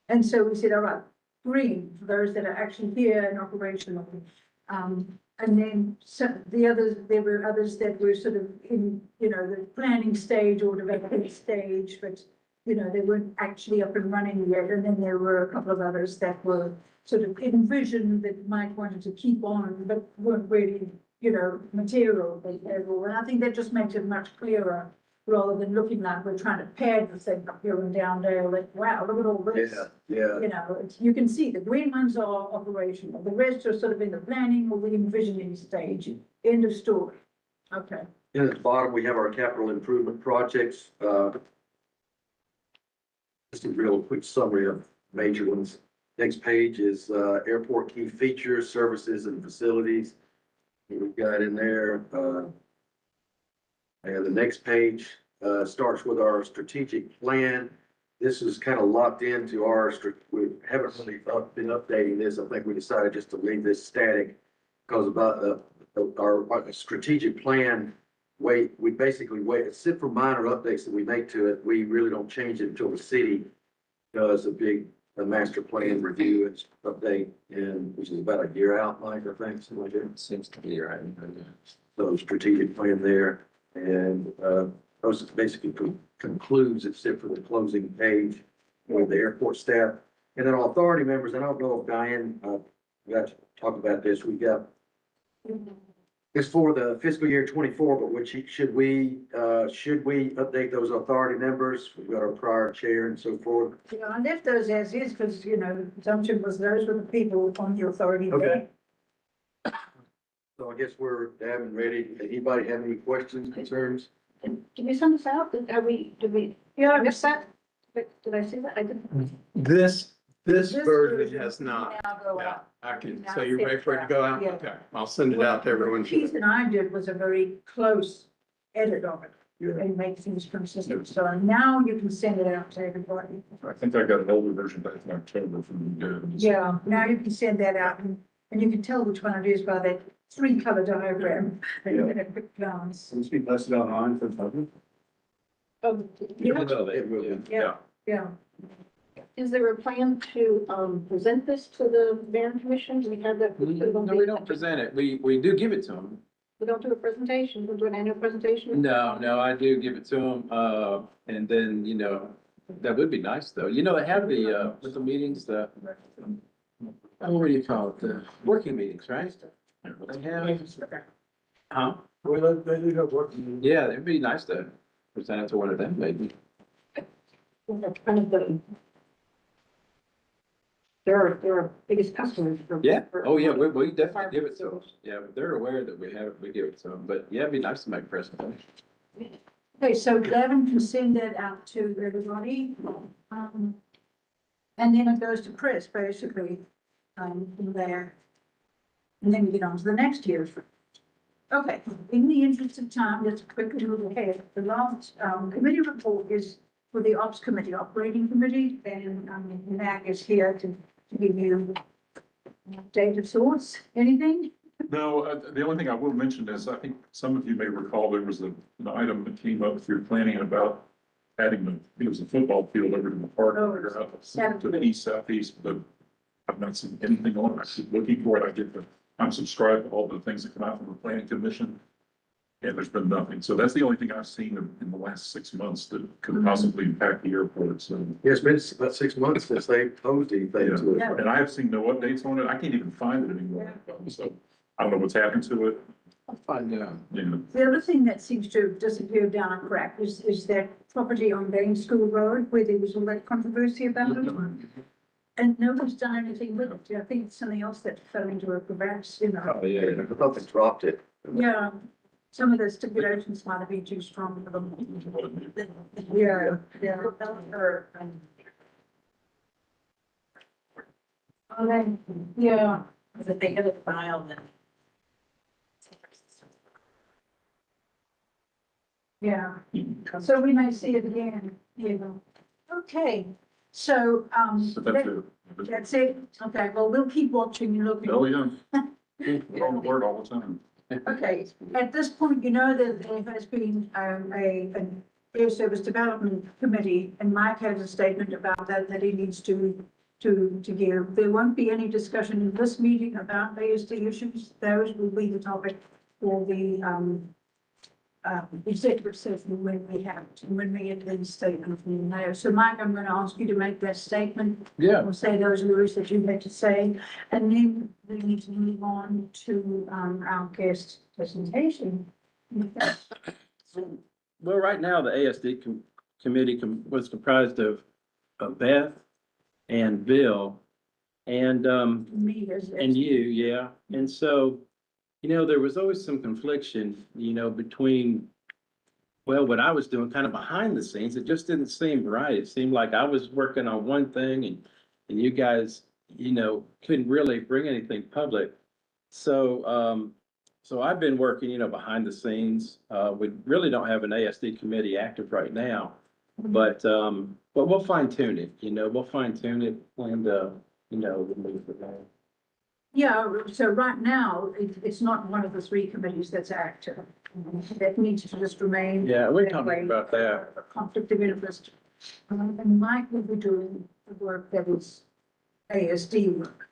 And so we said, all right, green for those that are actually here and operational. And then the others, there were others that were sort of in, the planning stage or development stage, but, they weren't actually up and running yet. And then there were a couple of others that were sort of envisioned that might wanted to keep on, but weren't really, material. And I think that just makes it much clearer rather than looking like we're trying to pad the thing up here and down there, like, wow, look at all this. Yeah, yeah. You can see the green ones are operational, the rest are sort of in the planning or the envisioning stage, end of story. Okay. And at the bottom, we have our capital improvement projects. Just a real quick summary of major ones. Next page is airport key features, services, and facilities. We've got in there. And the next page starts with our strategic plan. This is kind of locked into we haven't really been updating this. I think we decided just to leave this static because about our strategic plan, we basically wait, except for minor updates that we make to it, we really don't change it until the city does a master plan review and update, and which is about a year out, Mike, I think, something like that. Seems to be right. So strategic plan there, and those basically concludes, except for the closing page with the airport staff. And then our authority members, I don't know if Diane, got to talk about this, we got, it's for the fiscal year 24, but should we update those authority members? We've got our prior chair and so forth. Yeah, I left those as is because, the assumption was those were the people on the authority. Okay. So I guess we're damn ready. Anybody have any questions, concerns? Did you send this out? Did we Yeah, miss that? Did I see that? I didn't. This This version version has not. now go Yeah, out. I can, Now so you're it's ready for it to go out? yeah. Okay, I'll send it out to everyone. What Keith and I did was a very close edit of it and make things consistent. So now you can send it out to everybody. I think I got an older version back in October from you. Yeah, now you can send that out and you can tell which one it is by that 3-color diagram. At a quick glance. Will this be posted online for the public? Oh, It yeah, will, yeah, yeah. Is there a plan to present this to the Baron Commission? Do we have that? No, we don't present it. We do give it to them. We don't do a presentation, we do an annual presentation? No, I do give it to them. And then, that would be nice though. They have the, with the meetings, what do you call it? The working meetings, right? They have, huh? Well, they do have work. Yeah, it'd be nice to present it to one of them, maybe. That's kind of they're our biggest customers for. Yeah, for- oh yeah, we definitely give it to them. Services. Yeah, but they're aware that we give it to them, but yeah, it'd be nice to make a presentation. Okay, so Gavin can send that out to everybody. And then it goes to Chris, basically, from there. And then we get on to the next year's. Okay, in the interest of time, just a quick move ahead. The last, committee report is for the Ops Committee, Operating Committee, and, Mac is here to give you data source. Anything? No, the only thing I will mention is, I think some of you may recall, there was an item that came up through planning about adding it was a football field over to the park, to the east, southeast, but I've not seen anything on it. I keep looking for it. I'm subscribed to all the things that come out from the planning commission. And there's been nothing. So that's the only thing I've seen in the last 6 months that could possibly impact the airport. So, Yeah, it's been about 6 months since they posed anything to Yeah. it. and I have seen no updates on it. I can't even find it anymore. So I don't know what's happened to it. I'll find out. You know, The other thing that seems to have disappeared down a crack is that property on Bain School Road where there was all that controversy about it. And no one's done anything with it. I think it's something else that fell into a crevasse, you know. Oh, yeah. I thought they dropped it. Yeah, some of the stipulations might have been too strong for them. Yeah, yeah. Yeah, If they get it filed, then. yeah. So we may see it again, you know. Okay, so, but that's it. that's it. Okay, well, we'll keep watching and looking. Oh, yeah. We're on the board all the time. Okay, at this point, you know that there has been an Air Service Development Committee, and Mike has a statement about that he needs to give. There won't be any discussion in this meeting about ASD issues. Those will be the topic for the executive session when we have, when we get the statement from the mayor. So Mike, I'm going to ask you to make that statement. Yeah. Or say those words that you had to say, and then we need to move on to our guest presentation. Well, right now, the ASD committee was comprised of Beth and Bill and Me as. you, yeah. And so, you know, there was always some confliction, you know, between, well, what I was doing kind of behind the scenes. It just didn't seem right. It seemed like I was working on one thing and you guys, you know, couldn't really bring anything public. So, so I've been working, you know, behind the scenes. We really don't have an ASD committee active right now, but we'll fine tune it, you know, we'll fine tune it and, you know, we'll move from there. Yeah, so right now, it's not one of the three committees that's active. That needs to just remain. Yeah, we're that talking way. about that. A conflict of interest. And Mike will be doing the work that is ASD work,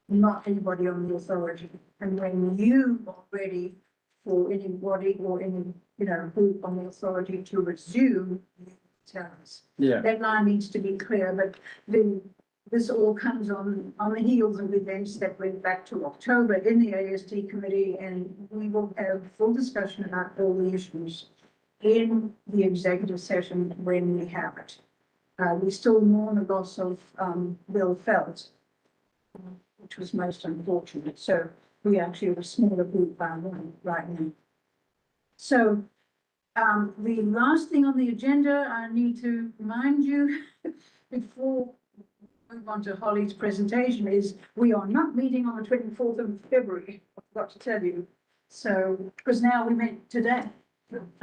not anybody on the authority. And when you are ready for anybody or any, you know, group on the authority to resume, you tell us. Yeah. That line needs to be clear, but then this all comes on the heels of events that went back to October in the ASD committee, and we will have full discussion about all the issues in the executive session when we have it. We still mourn the loss of Bill Felt, which was most unfortunate. So we actually have a smaller group by one right now. So the last thing on the agenda, I need to remind you before we move on to Holly's presentation is we are not meeting on the 24th of February. I forgot to tell you. So, because now we met today.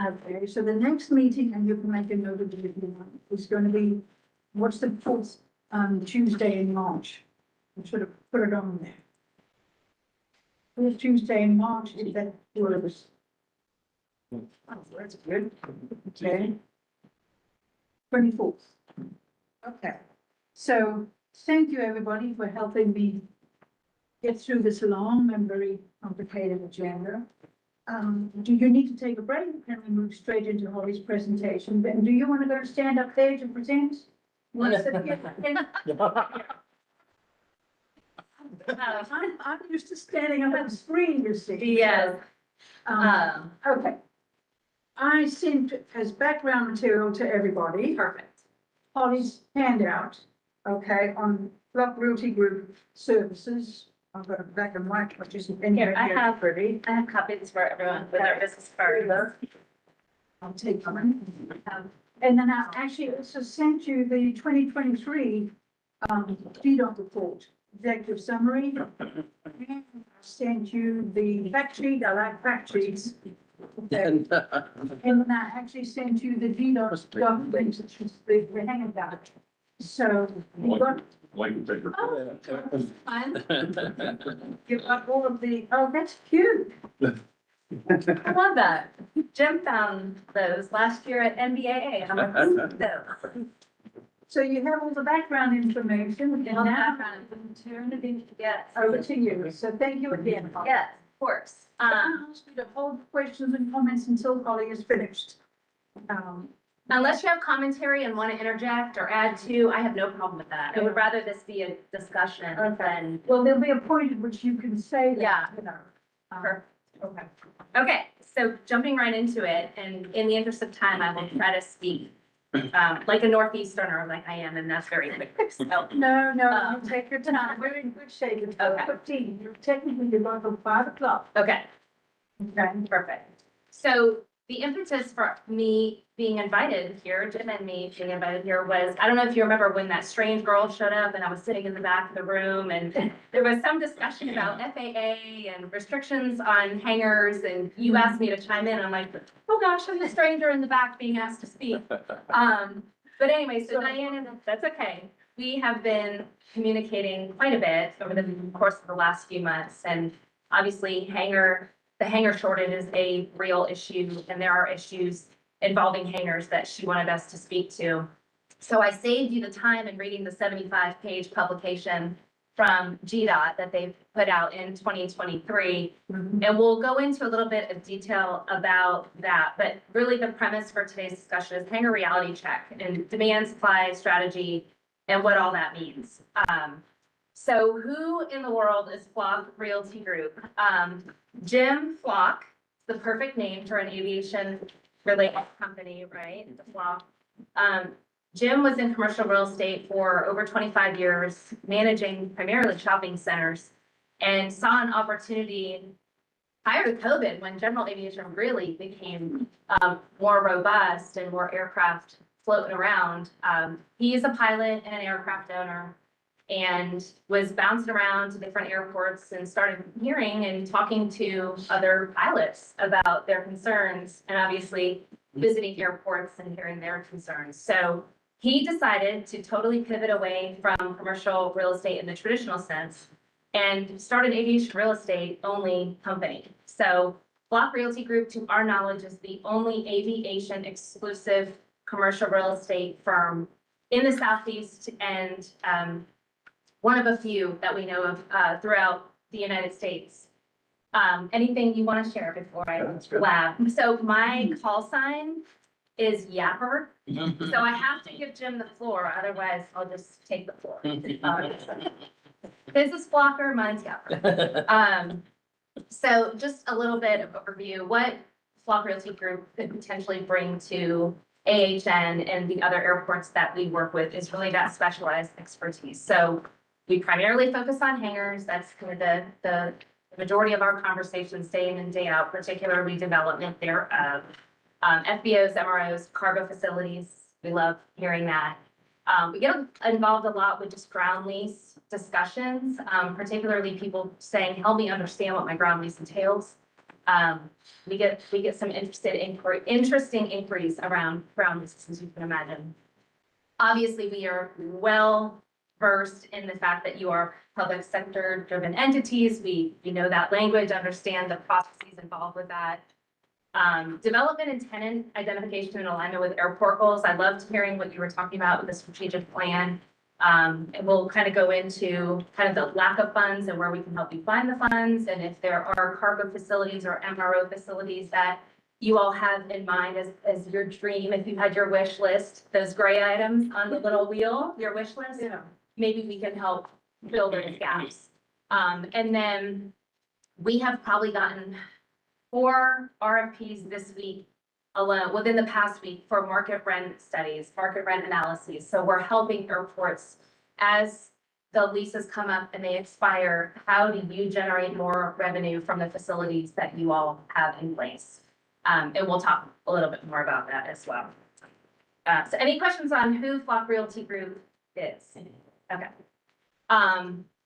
Okay, so the next meeting, and you can make a note of it if you want, is going to be, what's the fourth Tuesday in March? I should have put it on there. Fourth Tuesday in March, is that works? Oh, that's good. Okay. 24th. Okay. So thank you, everybody, for helping me get through this long and very complicated agenda. Do you need to take a break? Can we move straight into Holly's presentation? Ben, do you want to go stand up there to present? Want to sit here? I'm used to standing up on the screen, you see. Yes. Okay. I sent as background material to everybody. Perfect. Holly's handout, okay, on Block Realty Group services. I've got a black and white, which is in Here, I have- pretty. I have copies for everyone with their business cards. I'll take one. And then I actually also sent you the 2023 DDOT report, executive summary. And I sent you the fact sheet. I like fact sheets. Okay. And, And then I actually sent you the DDOT documents, which is the handout. So you got blanket paper. Fun. Give up all of the, oh, that's cute. I love that. Jim found those last year at NBAA. I'm like, ooh, those. So you have all the background information and All the now background. turn it in Yes, over to you. So thank you again. Holly. yes, of course. I'll ask you to hold questions and comments until Holly is finished. Unless you have commentary and want to interject or add to, I have no problem with that. I would rather this be a discussion than. Well, there'll be a point at which you can say that, Yeah. you know. Perfect. Okay. Okay, so jumping right into it, and in the interest of time, I will try to speak like a Northeasterner like I am, and that's very quick. So, No, you take your time. We're in good shape. It's Okay. 15. You're technically going until 5 o'clock. okay, Okay. perfect. So the impetus for me being invited here, Jim and me being invited here was, I don't know if you remember when that strange girl showed up and I was sitting in the back of the room and there was some discussion about FAA and restrictions on hangars and you asked me to chime in. I'm like, oh gosh, I'm the stranger in the back being asked to speak. But anyway, so Diane, that's okay. We have been communicating quite a bit over the course of the last few months and obviously the hangar shortage is a real issue and there are issues involving hangars that she wanted us to speak to. So I saved you the time in reading the 75-page publication from GDOT that they've put out in 2023. And we'll go into a little bit of detail about that. But really the premise for today's discussion is hangar reality check and demand supply strategy and what all that means. So who in the world is Flock Realty Group? Jim Flock, the perfect name for an aviation related company, right? The Flock. Jim was in commercial real estate for over 25 years, managing primarily shopping centers, and saw an opportunity prior to COVID when general aviation really became more robust and more aircraft floating around. He is a pilot and an aircraft owner and was bouncing around to different airports and started hearing and talking to other pilots about their concerns and obviously visiting airports and hearing their concerns. So he decided to totally pivot away from commercial real estate in the traditional sense and start an aviation real estate only company. So Flock Realty Group, to our knowledge, is the only aviation exclusive commercial real estate firm in the Southeast and one of a few that we know of throughout the United States. Anything you want to share before I lab? So my call sign is Yapper. So I have to give Jim the floor, otherwise I'll just take the floor. His is Flocker, mine's Yapper. So just a little bit of overview, what Flock Realty Group could potentially bring to AHN and the other airports that we work with is really that specialized expertise. So we primarily focus on hangars. That's kind of the majority of our conversations day in and day out, particularly development thereof. FBOs, MROs, cargo facilities. We love hearing that. We get involved a lot with just ground lease discussions, particularly people saying, help me understand what my ground lease entails. We get some interesting inquiries around ground leases, as you can imagine. Obviously, we are well versed in the fact that you are public sector driven entities. We know that language, understand the processes involved with that. Development and tenant identification and alignment with airport goals. I loved hearing what you were talking about with the strategic plan. And we'll kind of go into kind of the lack of funds and where we can help you find the funds. And if there are cargo facilities or MRO facilities that you all have in mind as your dream, if you had your wish list, those gray items on the little wheel, your wish list, maybe we can help fill those gaps. And then we have probably gotten 4 RFPs this week alone, within the past week, for market rent studies, market rent analyses. So we're helping airports as the leases come up and they expire. How do you generate more revenue from the facilities that you all have in place? And we'll talk a little bit more about that as well. So any questions on who Flock Realty Group is? Okay.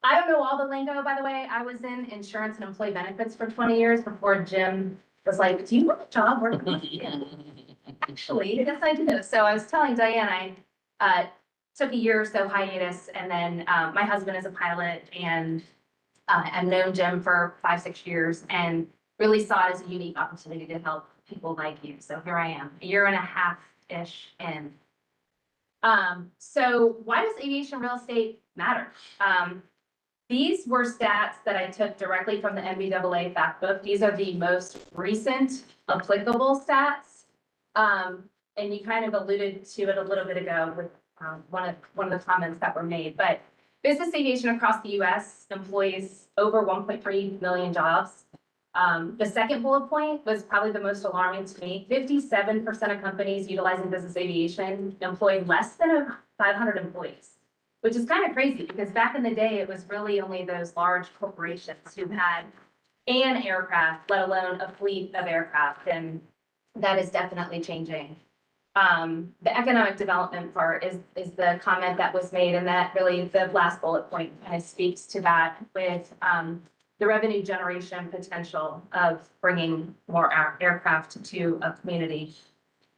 I don't know all the lingo, by the way. I was in insurance and employee benefits for 20 years before Jim was like, do you want a job working with you? Actually, yes, I do. So I was telling Diane, took a year or so hiatus, and then my husband is a pilot, and I've known Jim for 5, 6 years, and really saw it as a unique opportunity to help people like you. So here I am, a year and a half-ish in. So why does aviation real estate matter? These were stats that I took directly from the NBAA fact book. These are the most recent applicable stats. And you kind of alluded to it a little bit ago with one of the comments that were made, but business aviation across the US employs over 1.3 million jobs. The second bullet point was probably the most alarming to me. 57% of companies utilizing business aviation employ less than 500 employees, which is kind of crazy because back in the day, it was really only those large corporations who had an aircraft, let alone a fleet of aircraft, and that is definitely changing. The economic development part is the comment that was made, and that really the last bullet point kind of speaks to that with the revenue generation potential of bringing more aircraft to a community.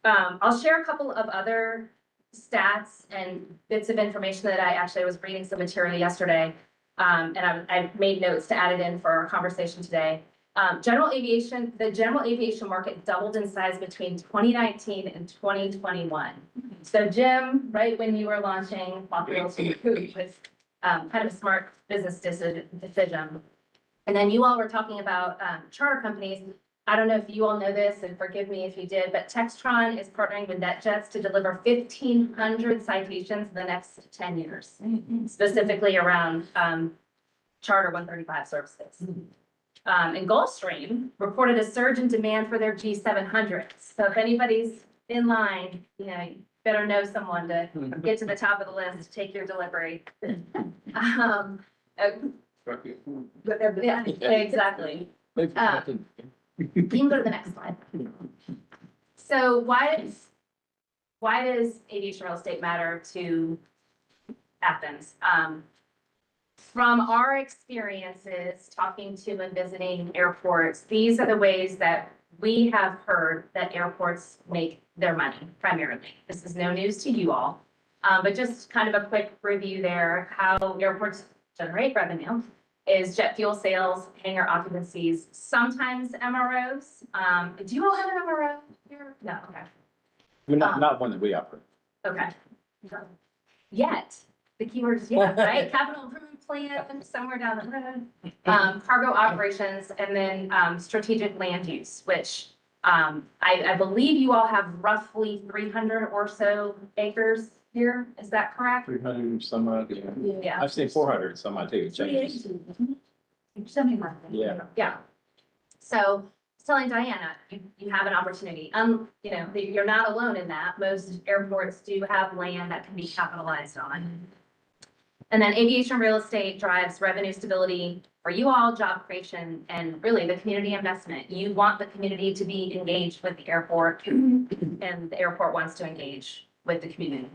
I'll share a couple of other stats and bits of information that I was reading some material yesterday, and I made notes to add it in for our conversation today. The general aviation market doubled in size between 2019 and 2021. So Jim, right when you were launching was kind of a smart business decision. And then you all were talking about charter companies. I don't know if you all know this, and forgive me if you did, but Textron is partnering with NetJets to deliver 1,500 citations in the next 10 years, specifically around Charter 135 services. And Gulfstream reported a surge in demand for their G700s. So if anybody's in line, you better know someone to get to the top of the list, take your delivery. Yeah, exactly. You can go to the next slide. So why does aviation real estate matter to Athens? From our experiences talking to and visiting airports, these are the ways that we have heard that airports make their money primarily. This is no news to you all, but just kind of a quick review there. How airports generate revenue is jet fuel sales, hangar occupancies, sometimes MROs. Do you all have an MRO here? No, okay. I mean, not one that we operate. Okay. Yet, the keyword is yet, right? Capital improvement plan somewhere down the road. Cargo operations, and then strategic land use, which I believe you all have roughly 300 or so acres here. Is that correct? 300 some odd, yeah. Yeah. I've seen 400 some odd too. It changes. Something like that. Yeah. Yeah. So I was telling Diana, you have an opportunity. You're not alone in that. Most airports do have land that can be capitalized on. And then aviation real estate drives revenue stability for you all, job creation, and really the community investment. You want the community to be engaged with the airport, and the airport wants to engage with the community.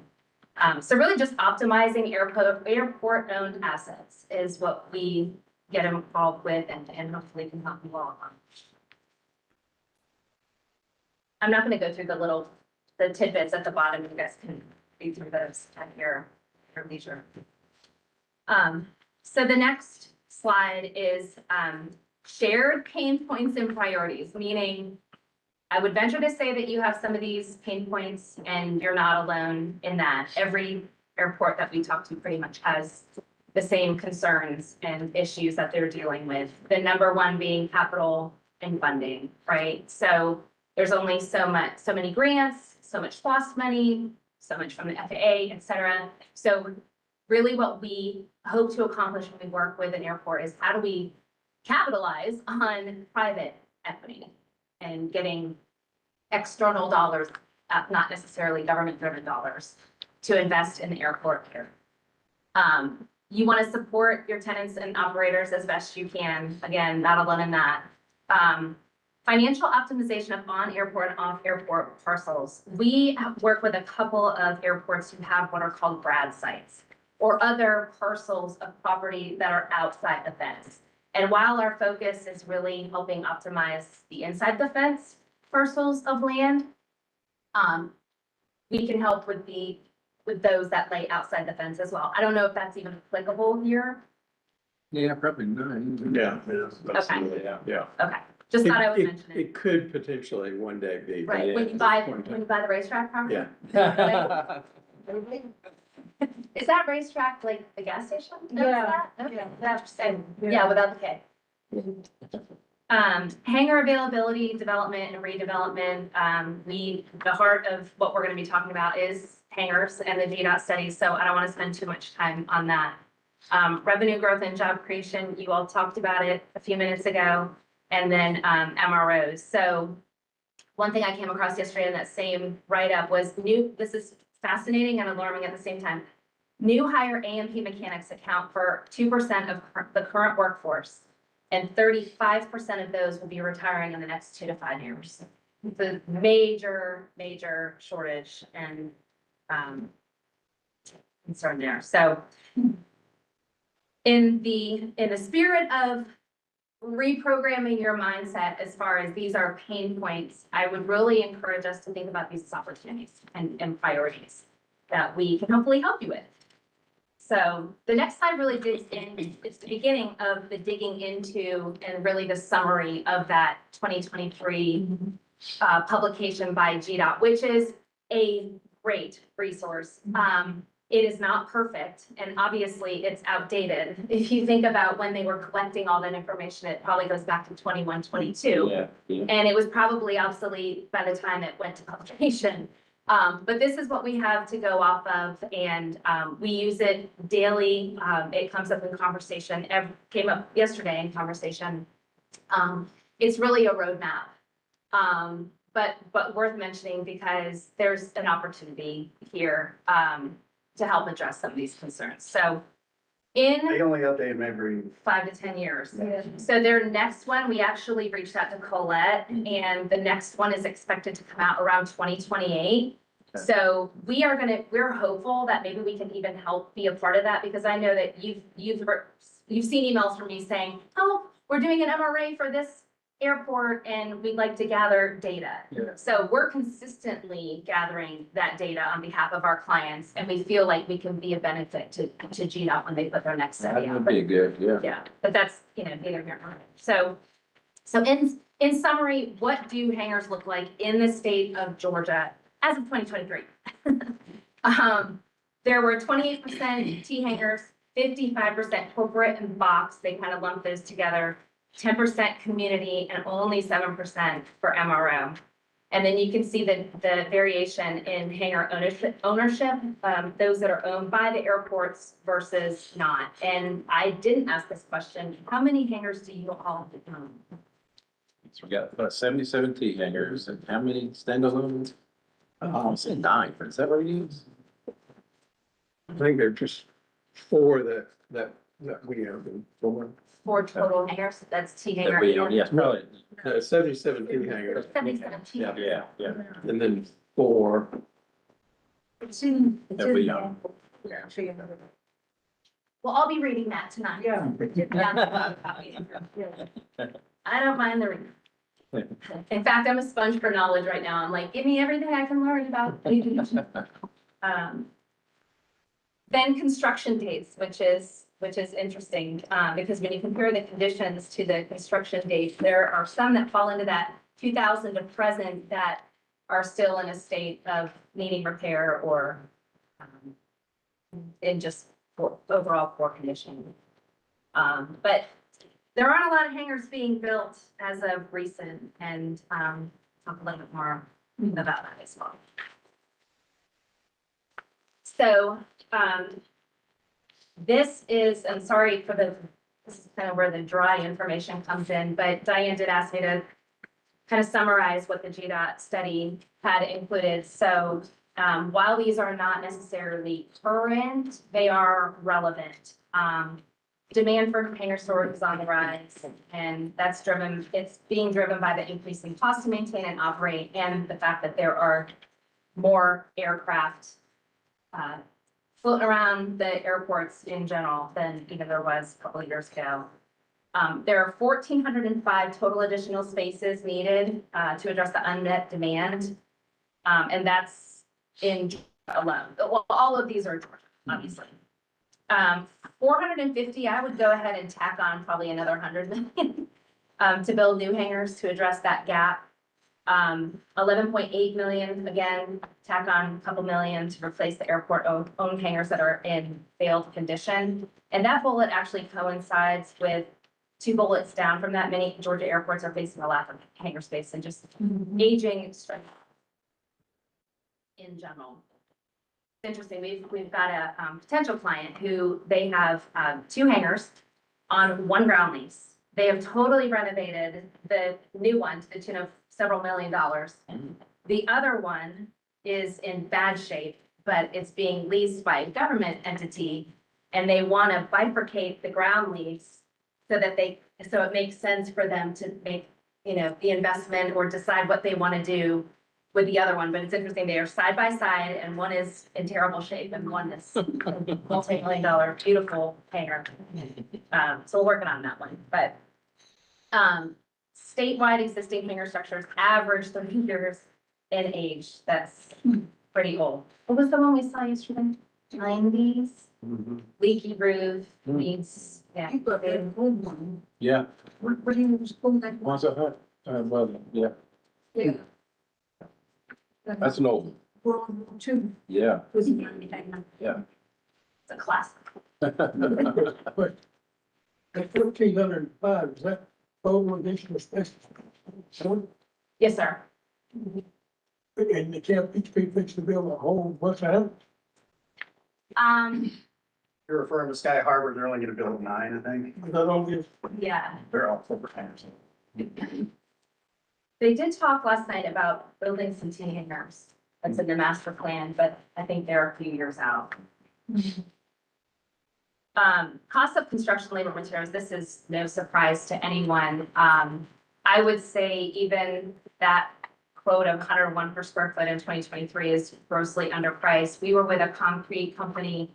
So really just optimizing airport-owned assets is what we get involved with, and hopefully can help you all. I'm not going to go through the tidbits at the bottom. You guys can read through those at your leisure. So the next slide is shared pain points and priorities, meaning I would venture to say that you have some of these pain points and you're not alone in that. Every airport that we talk to pretty much has the same concerns and issues that they're dealing with. The number one being capital and funding, right? So there's only so many grants, so much lost money, so much from the FAA, et cetera. So really what we hope to accomplish when we work with an airport is how do we capitalize on private equity and getting external dollars, not necessarily government-driven dollars, to invest in the airport here. You want to support your tenants and operators as best you can. Again, not alone in that. Financial optimization of on-airport and off-airport parcels. We work with a couple of airports who have what are called BRAD sites, or other parcels of property that are outside the fence. And while our focus is really helping optimize the inside the fence parcels of land, we can help with the with those that lay outside the fence as well. I don't know if that's even applicable here. Yeah, probably not. Yeah. Absolutely, yeah. Yeah. Okay, just thought I would mention it. It could potentially one day be. Right, when you buy the racetrack property? Yeah. Is that racetrack like the gas station? Yeah. Okay, that's, and, yeah, without the K. Hangar availability, development and redevelopment, the heart of what we're gonna be talking about is hangars and the GDOT studies, so I don't wanna spend too much time on that. Revenue growth and job creation, you all talked about it a few minutes ago, and then, MROs. So one thing I came across yesterday in that same write-up was this is fascinating and alarming at the same time. New hire A&P mechanics account for 2% of the current workforce, and 35% of those will be retiring in the next 2 to 5 years. It's a major, major shortage and concern there. So in the spirit of reprogramming your mindset as far as these are pain points, I would really encourage us to think about these as opportunities and priorities that we can hopefully help you with. So the next slide really digs in. It's the beginning of the digging into and really the summary of that 2023 publication by GDOT, which is a great resource. It is not perfect, and obviously it's outdated. If you think about when they were collecting all that information, it probably goes back to 21, 22. Yeah. And it was probably obsolete by the time it went to publication. But this is what we have to go off of, and we use it daily. It comes up in conversation, came up yesterday in conversation. It's really a roadmap, but worth mentioning because there's an opportunity here to help address some of these concerns. So in They only update them every. 5 to 10 years. So their next one, we actually reached out to Colette, and the next one is expected to come out around 2028. So we're hopeful that maybe we can even help be a part of that, because I know that you've seen emails from me saying, oh, we're doing an MRA for this airport and we'd like to gather data. Yeah. So we're consistently gathering that data on behalf of our clients, and we feel like we can be a benefit to GDOT when they put their next study That out. would be good, yeah. Yeah, but that's, neither here nor there. So in summary, what do hangars look like in the state of Georgia as of 2023? There were 28% T hangars, 55% corporate and box. They kind of lumped those together. 10% community, and only 7% for MRO. And then you can see the variation in hangar ownership, those that are owned by the airports versus not. And I didn't ask this question, how many hangars do you all own? So we got about 77 T hangars, and how many standalones? I said 9, but is that what we use? I think they're just 4 that we own. 4. 4 total hangars, that's T hangar. That we own, yes, probably. 77 T hangars, 77 T Yeah, hangars. yeah. and then 4. That we own. Well, I'll be reading that tonight. Yeah. I don't mind the reading. In fact, I'm a sponge for knowledge right now. I'm like, give me everything I can learn about aviation. Then construction dates, which is interesting, because when you compare the conditions to the construction date, there are some that fall into that 2000 to present that are still in a state of needing repair or in just overall poor condition. But there aren't a lot of hangars being built as of recent, and talk a little bit more about that as well. So this is, I'm sorry for this is kind of where the dry information comes in, but Diane did ask me to kind of summarize what the GDOT study had included. So while these are not necessarily current, they are relevant. Demand for hangar storage is on the rise, and it's being driven by the increasing cost to maintain and operate, and the fact that there are more aircraft floating around the airports in general than even there was a couple of years ago. There are 1,405 total additional spaces needed to address the unmet demand. And that's in alone. Well, all of these are Georgia, obviously. 450, I would go ahead and tack on probably another 100 million to build new hangars to address that gap. 11.8 million, again, tack on a couple million to replace the airport owned hangars that are in failed condition. And that bullet actually coincides with 2 bullets down from that. Many Georgia airports are facing a lack of hangar space and just aging strength in general. It's interesting, we've got a potential client who they have 2 hangars on 1 ground lease. They have totally renovated the new one to the tune of several $1,000,000. The other one is in bad shape, but it's being leased by a government entity, and they want to bifurcate the ground lease so that so it makes sense for them to make, the investment or decide what they want to do with the other one. But it's interesting, they are side by side, and one is in terrible shape and one is a multi-million-dollar beautiful hangar. So we're working on that one, but statewide existing hangar structures average 30 years in age. That's pretty old. What was the one we saw yesterday? 90s, leaky roof, needs, yeah. Yeah. What do you suppose that? What's that? Well, yeah, Yeah. that's an old one. World War II. Yeah. Was it? Yeah. It's a classic. At 1,405, is that total additional space? Yes, sir. And they can't each be fixed to build a whole, what's that? You're referring to Sky Harbor, they're only gonna build 9, I think. Not only, Yeah. They're all corporate hangars. They did talk last night about building some teen hangars. That's in the master plan, but I think they're a few years out. Cost of construction labor materials, this is no surprise to anyone. I would say even that quote of 101 per square foot in 2023 is grossly underpriced. We were with a concrete company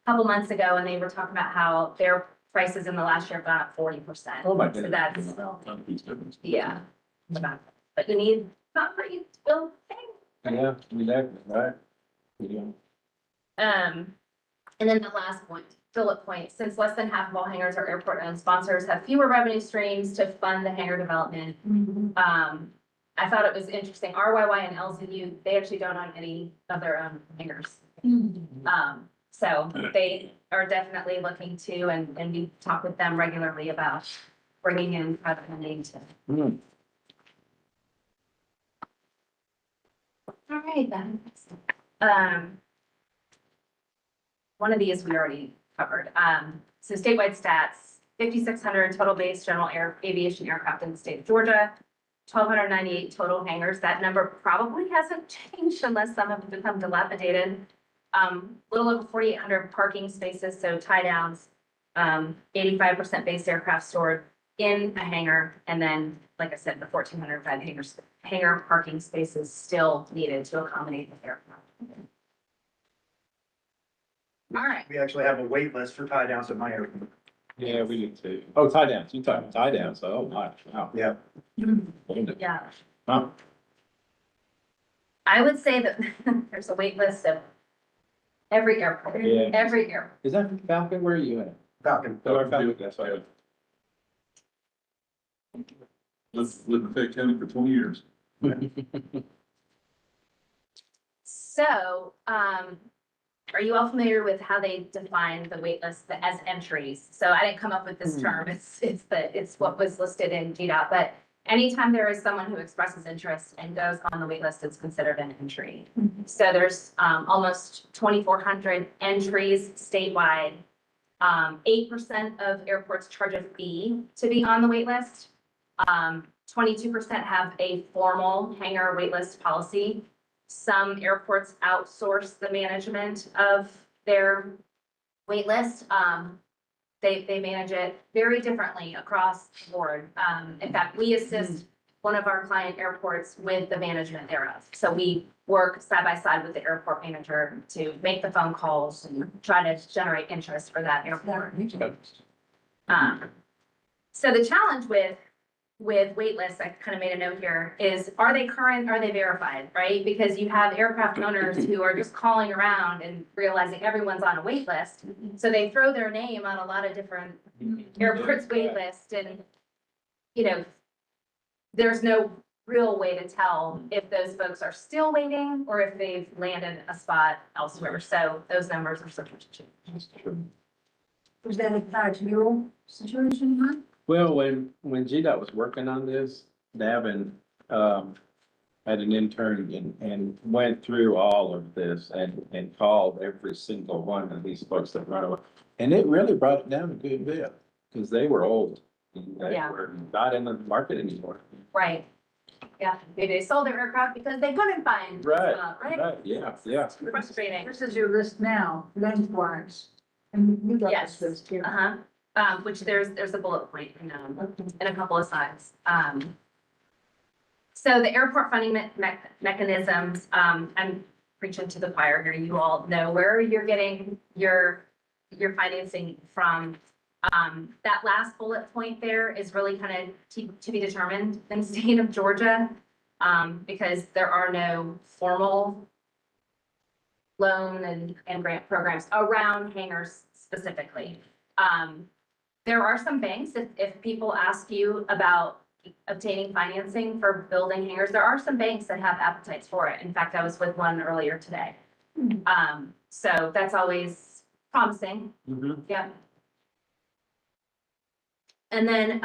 a couple months ago, and they were talking about how their prices in the last year have gone up 40%. Oh, my So goodness. that's, yeah. But you need concrete to build things. Yeah, exactly, right? Yeah. And then the last point, bullet point, since less than half of all hangars are airport-owned, sponsors have fewer revenue streams to fund the hangar development. I thought it was interesting, RYY and LZU, they actually don't own any of their own hangars. So they are definitely looking to, and we talk with them regularly about bringing in private funding to. All right, then. One of these we already covered. So statewide stats, 5,600 total base general aviation aircraft in the state of Georgia, 1,298 total hangars. That number probably hasn't changed unless some have become dilapidated. Little over 4,800 parking spaces, so tie downs, 85% base aircraft stored in a hangar, and then, like I said, the 1,405 hangar parking spaces still needed to accommodate the aircraft. All right. We actually have a wait list for tie downs at my airport. Yeah, we do too. Oh, tie downs, you talking tie downs, oh my, wow. Yeah. Yeah. Huh. I would say that there's a wait list of every airport, Yeah. every airport. Is that Falcon, where are you at? Falcon. Oh, our Falcon, that's right. Lived in Fayette County for 20 years. So, are you all familiar with how they define the wait list as entries? So I didn't come up with this term, it's what was listed in GDOT, but anytime there is someone who expresses interest and goes on the wait list, it's considered an entry. So there's, almost 2,400 entries statewide. 8% of airports charge a fee to be on the wait list. 22% have a formal hangar wait list policy. Some airports outsource the management of their wait list. They manage it very differently across the board. In fact, we assist one of our client airports with the management thereof. So we work side by side with the airport manager to make the phone calls and try to generate interest for that airport. So the challenge with with wait lists, I kind of made a note here, is are they current, are they verified, right? Because you have aircraft owners who are just calling around and realizing everyone's on a wait list. So they throw their name on a lot of different airports wait list and, you know, there's no real way to tell if those folks are still waiting or if they've landed a spot elsewhere. So those numbers are subject to change. Was that a to your situation, huh? Well, when GDOT was working on this, Davin, had an intern and went through all of this and called every single one of these folks that run away. And it really brought it down a good bit, because they were old. They Yeah. were not in the market anymore. Right. Yeah, maybe they sold their aircraft because they couldn't find a Right, spot, right? right, yeah, yeah. It's frustrating. This is your list now, lengthwise. And you got Yes. this list here. Uh-huh, which there's a bullet point in a couple of slides. So the airport funding mechanisms, I'm preaching to the choir here, you all know where you're getting your financing from. That last bullet point there is really kind of to be determined in the state of Georgia, because there are no formal loan and grant programs around hangars specifically. There are some banks, if people ask you about obtaining financing for building hangars, there are some banks that have appetites for it. In fact, I was with one earlier today. So that's always promising. Mhm. Yep. And then,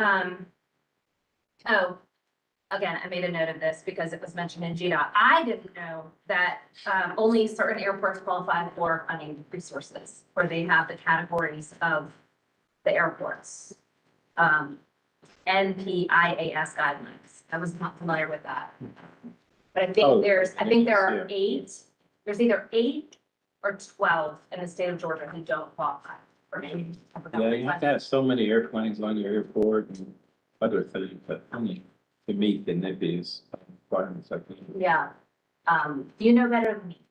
oh, again, I made a note of this because it was mentioned in GDOT. I didn't know that, only certain airports qualify for funding resources, where they have the categories of the airports. NPIAS guidelines. I was not familiar with that. But I think there are 8, there's either 8 or 12 in the state of Georgia who don't qualify for any. Yeah, you have to have so many airplanes on your airport and other things, but I mean, to meet the NIPI's requirements, I think. Yeah. You know better than me.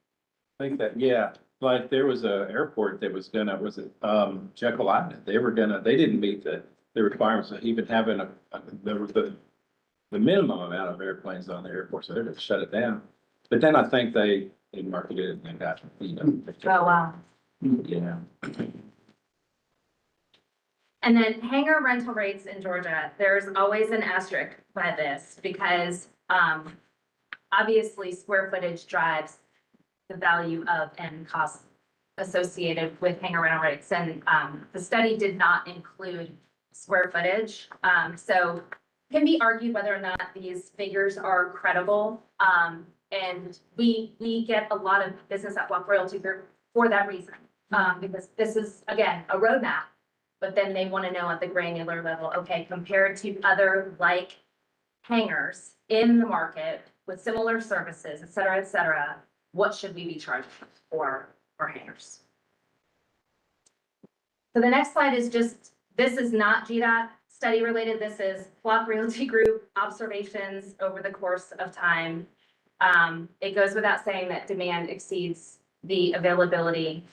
I think that, yeah, like there was a airport that was gonna, was it, Jekyll Island, they didn't meet the requirements of even having there was the minimum amount of airplanes on the airport, so they're gonna shut it down. But then I think they marketed it and got, Oh, wow. yeah. And then hangar rental rates in Georgia, there's always an asterisk by this because, obviously square footage drives the value of and costs associated with hangar rental rates. And, the study did not include square footage. So it can be argued whether or not these figures are credible. And we get a lot of business at Block Royalty Group for that reason. Because this is, again, a roadmap. But then they want to know at the granular level, okay, compared to other like hangars in the market with similar services, et cetera, what should we be charging for hangars? So the next slide is just, this is not GDOT study related. This is Block Realty Group observations over the course of time. It goes without saying that demand exceeds the availability.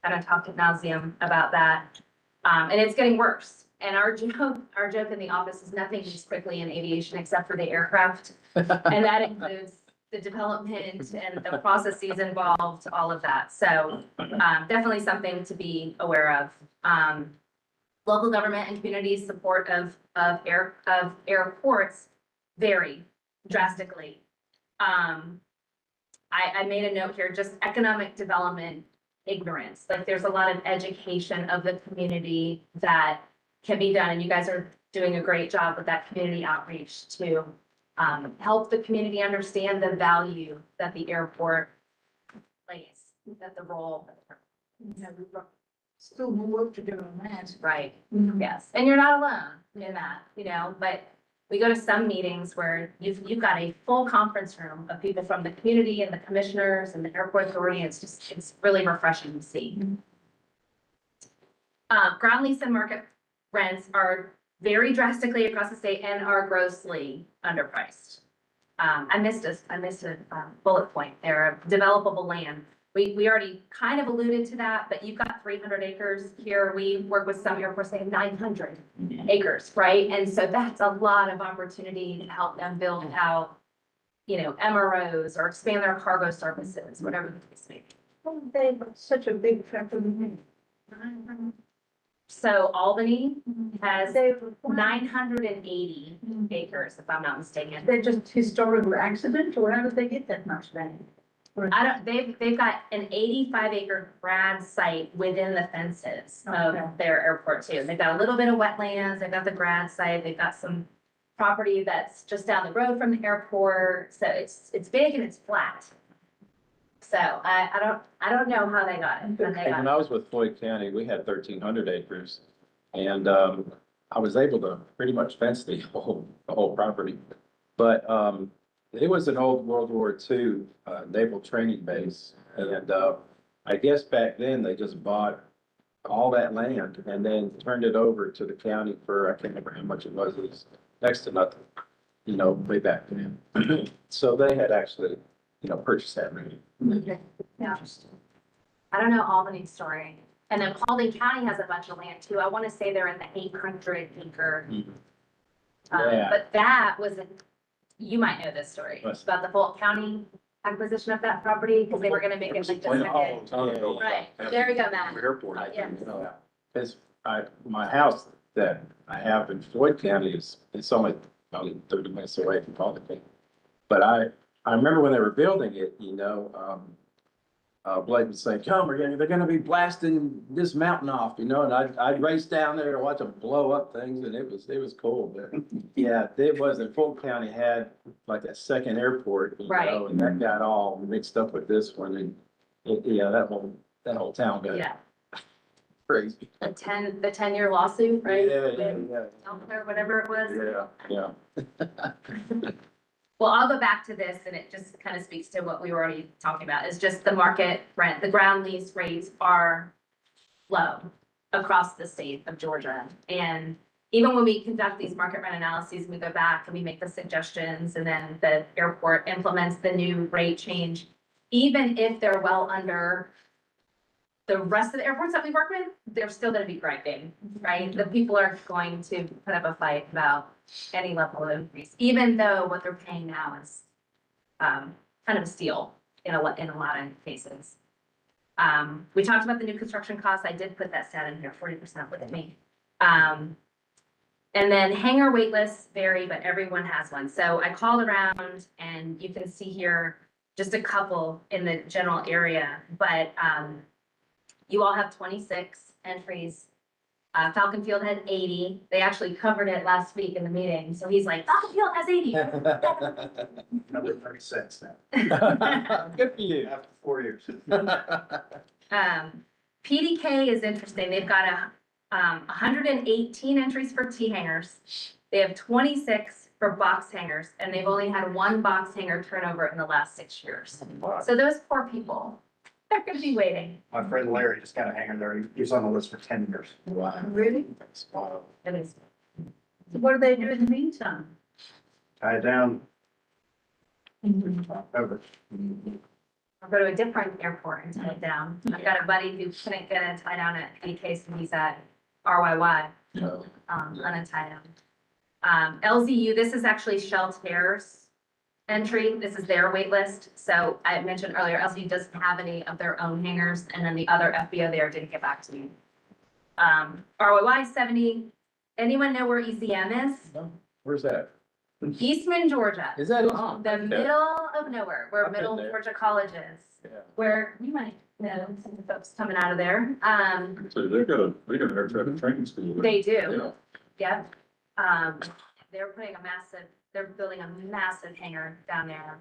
And I talked ad nauseum about that. And it's getting worse. And our joke in the office is nothing moves quickly in aviation except for the aircraft. And that includes the development and the processes involved, all of that. So, definitely something to be aware of. Local government and community support of airports vary drastically. I made a note here, just economic development ignorance. Like there's a lot of education of the community that can be done, and you guys are doing a great job with that community outreach to help the community understand the value that the airport plays, that the role. Yeah, we've got still more work to do on that. Right. Mhm. Yes, and you're not alone in that, but we go to some meetings where you've got a full conference room of people from the community and the commissioners and the airport authority. It's really refreshing to see. Ground lease and market rents are very drastically across the state and are grossly underpriced. I missed a bullet point there of developable land. We already kind of alluded to that, but you've got 300 acres here. We work with some airports saying 900 acres, right? And so that's a lot of opportunity to help them build out, MROs or expand their cargo services, whatever the case may be. They have such a big tractor. So Albany has They 980 acres, if I'm not mistaken. They're just historical accident, or how did they get that much land? They've got an 85-acre grad site within the fences of Okay. their airport too. They've got a little bit of wetlands, they've got the grad site, they've got some property that's just down the road from the airport. So it's big and it's flat. So I don't know how they got it, but they got When it. I was with Floyd County, we had 1,300 acres. And I was able to pretty much fence the whole property. But it was an old World War II naval training base. And I guess back then they just bought all that land and then turned it over to the county for, I can't remember how much it was next to nothing, way back then. So they had actually, purchased that land. Yeah. I don't know Albany's story. And then Paulding County has a bunch of land too. I want to say they're in the 800 acre. Yeah. But that was, you might know this story Yes. about the Fulton County acquisition of that property because they were going to make it like the second. Oh, Right, there we go, Matt. Airport. Yeah. It's, my house that I have in Floyd County it's only probably 30 minutes away from Paulding County. But I remember when they were building it, Blake would say, they're gonna be blasting this mountain off, and I'd race down there to watch them blow up things, and it was cool, but yeah, it was, and Fulton County had like a second airport, Right. and that got all mixed up with this one, and that whole town got Yeah, crazy. the 10-year lawsuit, right? Yeah, Or whatever it was. yeah. Well, I'll go back to this and it just kind of speaks to what we were already talking about, is just the market rent, the ground lease rates are low across the state of Georgia. And even when we conduct these market rent analyses, we go back and we make the suggestions and then the airport implements the new rate change. Even if they're well under the rest of the airports that we work with, they're still gonna be griping, right? The people are going to put up a fight about any level of increase, even though what they're paying now is kind of a steal in a lot of cases. We talked about the new construction costs. I did put that stat in here, 40%, look at me. And then hangar wait lists vary, but everyone has one. So I called around and you can see here just a couple in the general area, but you all have 26 entries. Falcon Field had 80. They actually covered it last week in the meeting. So he's like, Falcon Field has 80. Another 30 cents now, Good for you. after 4 years. PDK is interesting. They've got 118 entries for T hangars. They have 26 for box hangars, and they've only had one box hanger turnover in the last 6 years. So those poor people, they're going to be waiting. My friend Larry just got a hanger there. He was on the list for 10 years. Wow. Really? It is. So what do they do in the meantime? Tie it down, over. I'll go to a different airport and tie it down. I've got a buddy who couldn't get a tie down at PDK, so he's at RYY, untie down. LZU, this is actually Shelter's entry. This is their wait list. So I mentioned earlier, LZU doesn't have any of their own hangars, and then the other FBO there didn't get back to me. RYY 70. Anyone know where ECM is? Where's that? Eastman, Georgia. Is that it? The middle of nowhere, where I've been Middle there. Georgia College is, Yeah. where you might know some of the folks coming out of there. So they got an air traffic training school. there. They do, Yeah. yep. They're building a massive hangar down there.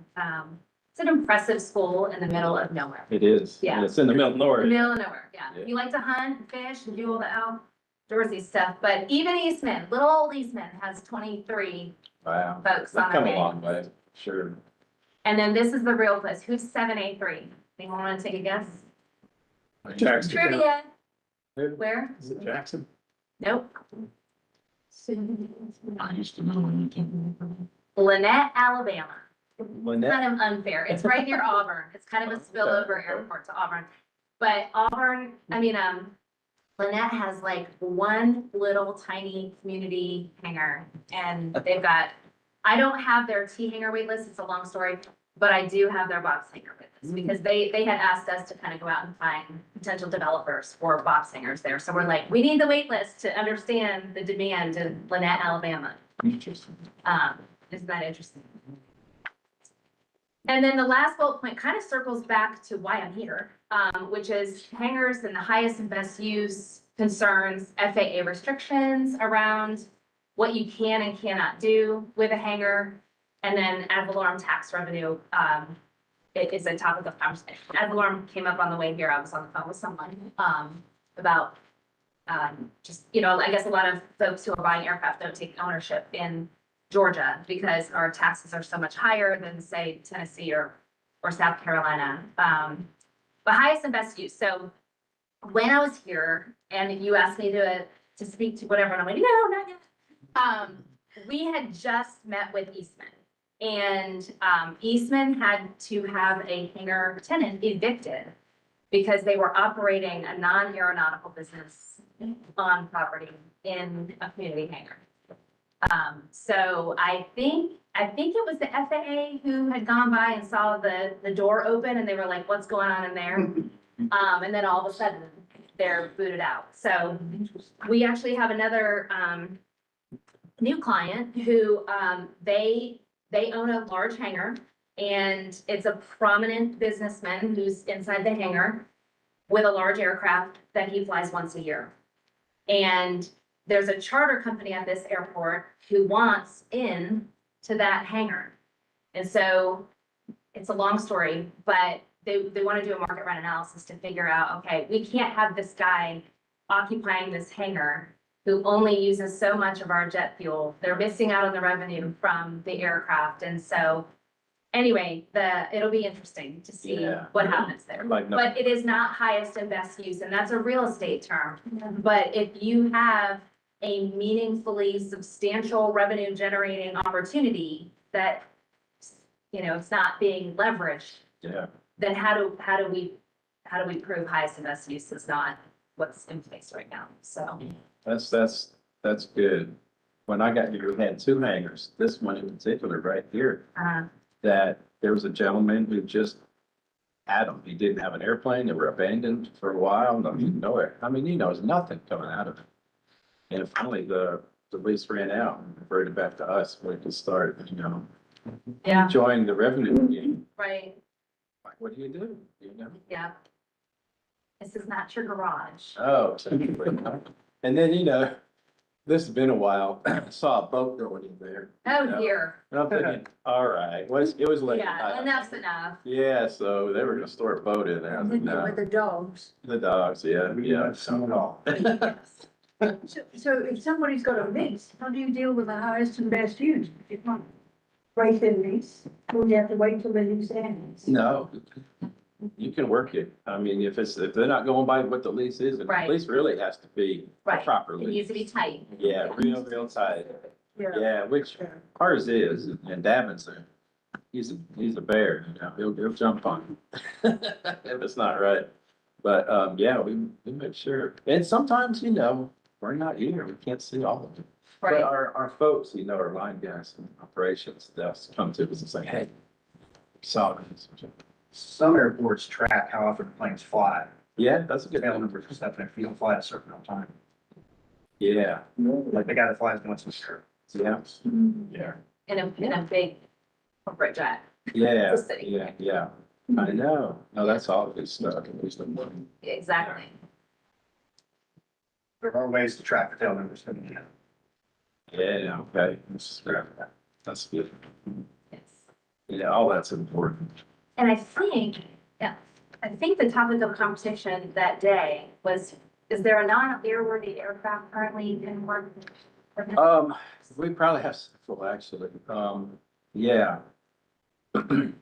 It's an impressive school in the middle of nowhere. It is. Yeah. And it's in the middle of nowhere. Middle of nowhere, yeah. Yeah. If you like to hunt, fish, and do all the outdoorsy stuff, but even Eastman, little old Eastman has 23 Wow. folks They've on come their a long waiting way, sure. And then this is the real place. Who's 783? Anyone want to take a guess? Jackson. Trivia. Who? Where? Is it Jackson? Nope. I used to know. Lynette, Alabama Lynette, kind of unfair. It's right near Auburn. It's kind of a spillover airport to Auburn. But Auburn, Lynette has like one little tiny community hangar and they've got, I don't have their T hanger wait list. It's a long story, but I do have their box hanger wait list because they had asked us to kind of go out and find potential developers for box hangers there. So we're like, we need the wait list to understand the demand in Lynette, Alabama. interesting. Isn't that interesting? And then the last bullet point kind of circles back to why I'm here, which is hangars and the highest and best use concerns, FAA restrictions around what you can and cannot do with a hangar, and then ad valorem tax revenue. It is a topic of conversation. Ad valorem came up on the way here. I was on the phone with someone about just, I guess a lot of folks who are buying aircraft don't take ownership in Georgia because our taxes are so much higher than say Tennessee or South Carolina. But highest and best use. So when I was here and you asked me to speak to whatever, and I'm like, no, not yet. We had just met with Eastman and Eastman had to have a hangar tenant evicted because they were operating a non-aeronautical business on property in a community hangar. So I think it was the FAA who had gone by and saw the door open and they were like, what's going on in there? And then all of a sudden they're booted out. So we actually have another, new client who, they own a large hangar and it's a prominent businessman who's inside the hangar with a large aircraft that he flies once a year. And there's a charter company at this airport who wants in to that hangar. And so it's a long story, but they want to do a market rent analysis to figure out, okay, we can't have this guy occupying this hangar who only uses so much of our jet fuel. They're missing out on the revenue from the aircraft. And so anyway, it'll be interesting to see what happens there. But it is not highest and best use, and that's a real estate term. But if you have a meaningfully substantial revenue generating opportunity that, it's not being leveraged, then how do we prove highest and best use is not what's in place right now? So That's good. When I got here, we had two hangars, this one in particular right here, that there was a gentleman who just had them. He didn't have an airplane. They were abandoned for a while. Nothing, nowhere. There's nothing coming out of it. And finally, the lease ran out and reverted back to us. We could start, enjoying the revenue again. right, Like, what do? yeah. This is not your garage. Oh, and then, this has been a while. I saw a boat going in there. Oh dear. And I'm thinking, all right, it was late. Yeah, enough's enough. Yeah, so they were gonna store a boat in there. I was like, no. With the dogs. The dogs, yeah. Some of all. So if somebody's got a lease, how do you deal with the highest and best use? If you can't break the lease, or you have to wait till the lease ends? No, you can work it. If they're not going by what the lease is, and the Right. lease really has to be a Right. proper It lease. needs to be tight. Yeah, real tight. Yeah, which ours is, and Davin's he's a bear, he'll jump on you if it's not right. But, we make sure, and sometimes, we're not here, we can't see all of it. But Right. our folks, our line guys and operations, they'll come to us and say, hey, we saw this. Some airports track how often planes fly. Yeah, that's a good Tail thing. numbers and stuff, and if you don't fly at a certain amount of time, Yeah, like the guy that flies once a year. yeah, Yeah. In a big corporate jet. yeah, The city. yeah. I know. No, that's all good stuff. Exactly. There are ways to track the tail numbers. Yeah, okay. Let's grab that. That's good. Yes. Yeah, all that's important. And I think the topic of conversation that day was, is there a non-airworthy aircraft currently in work? We probably have several actually. Yeah.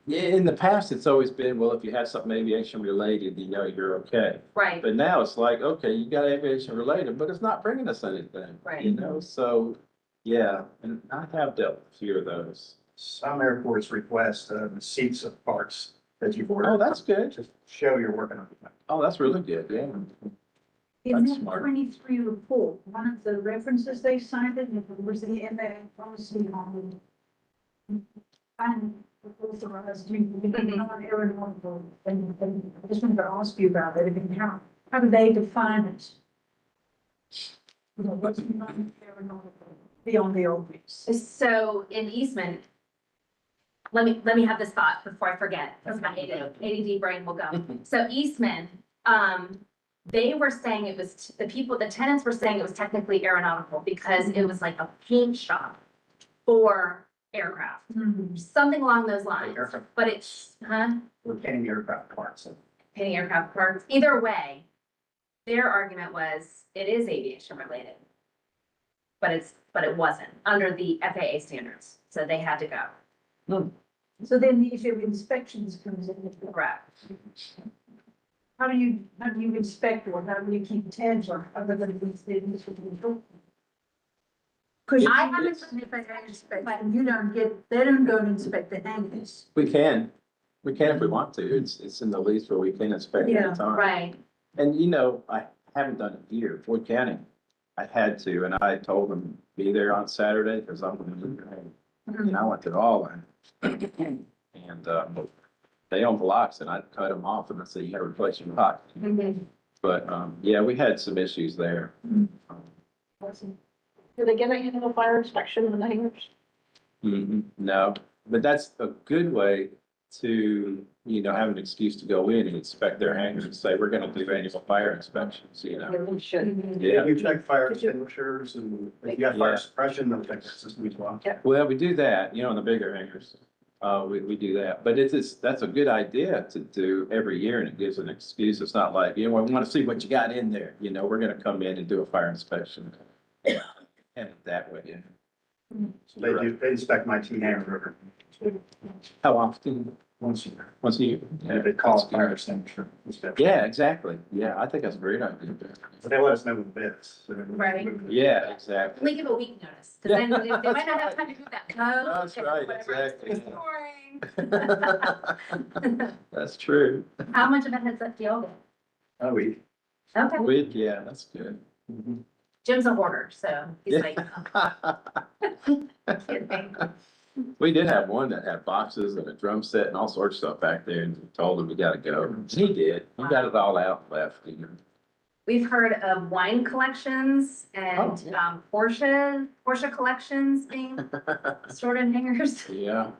Yeah, in the past, it's always been, well, if you have something aviation related, you're okay. Right, But now it's like, okay, you got aviation related, but it's not bringing us anything. Right. So, yeah, and I have dealt with a few of those. some airports request receipts of parts that you've ordered. Oh, that's good. To show you're working on it. Oh, that's really good, yeah. In That's that smart. 23 report, one of the references they cited was the MA policy on unauthorized non-aeronautical, and I just wanted to ask you about that, and how do they define it? You know, what's non-aeronautical beyond the obvious? So in Eastman, let me have this thought before I forget, because my ADD brain will go. So Eastman, they were saying it was, the tenants were saying it was technically aeronautical because it was like a paint shop for aircraft, something along those lines. Aircraft But it's, We're painting aircraft parts. painting aircraft parts. Either way, their argument was it is aviation related. But it wasn't under the FAA standards, so they had to go. So then the issue of inspections comes in. Correct. How do you inspect, or how do you keep tabs on, other than these things? Because I I haven't- haven't, if I inspect, and you don't get, they don't go and inspect the hangars. We can if we want to. It's in the lease where we can inspect Yeah, anytime. Right. And you know, I haven't done it here, Fort County. I had to, and I told them be there on Saturday because I'm gonna be there. And I went to all in. And, they own blocks and I cut them off and I said, you gotta replace your block. But, yeah, we had some issues there. Do they get a annual fire inspection in the hangars? No, but that's a good way to, you know, have an excuse to go in and inspect their hangars and say, we're gonna do annual fire inspections, you know? They should. Yeah. You check fire extinguishers and if you got fire Yeah. suppression, they'll check the system as well. Well, we do that, you know, in the bigger hangars. We do that, but that's a good idea to do every year and it gives an excuse. It's not like, you know, we want to see what you got in there, you know, we're gonna come in and do a fire inspection. And that way, yeah. So they inspect my T hammer How often? once a year. Once a year? And they call it fire extinguisher. inspection. Yeah, exactly. Yeah, I think that's a great idea. But they let us know when bids. Right. Yeah, exactly. We give a week notice, because then they might not have time to do that code. That's right, whatever. exactly. Boring. That's true. How much of a heads up do y'all get? Oh, we. Okay, Yeah, that's good. Jim's a hoarder, so he's like, kidding. We did have one that had boxes and a drum set and all sorts of stuff back there and we told him we gotta go. He did. He got it all out and left, you know. We've heard of wine collections and, Oh, Porsche collections being stored in hangars Yeah.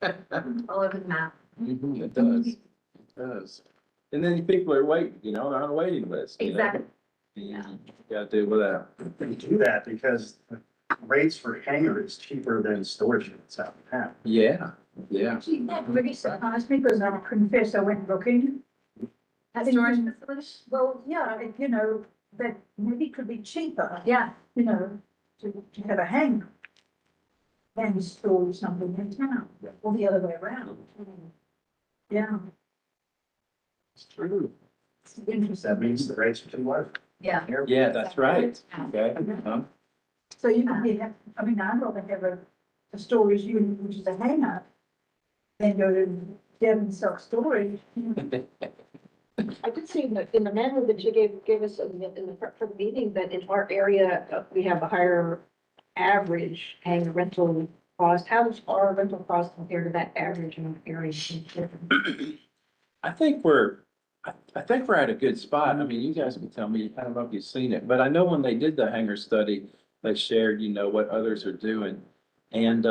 all over the map. It does. It does. And then people are waiting, you know, they're on a waiting list. you know. Exactly. You gotta deal with that. They do that because the rates for hangar is cheaper than storage units out in town. Yeah, yeah. Gee, that really surprised me, because I confess I went looking. At storage facilities? Well, yeah, you know, that maybe it could be cheaper, Yeah. you know, to have a hangar than store something in town, or the other way around. Yeah, It's true. it's interesting. That means the rates are too low. Yeah. Yeah, that's right. Okay. So you can have, I mean, I'd rather have a storage unit, which is a hangar, than go to Devon self-storage. I did see in the manual that you gave us in the prep for the meeting, that in our area, we have a higher average hangar rental cost. How does our rental cost compare to that average in the area? I think we're at a good spot. I mean, you guys can tell me, I don't know if you've seen it, but I know when they did the hangar study, they shared, you know, what others are doing. And,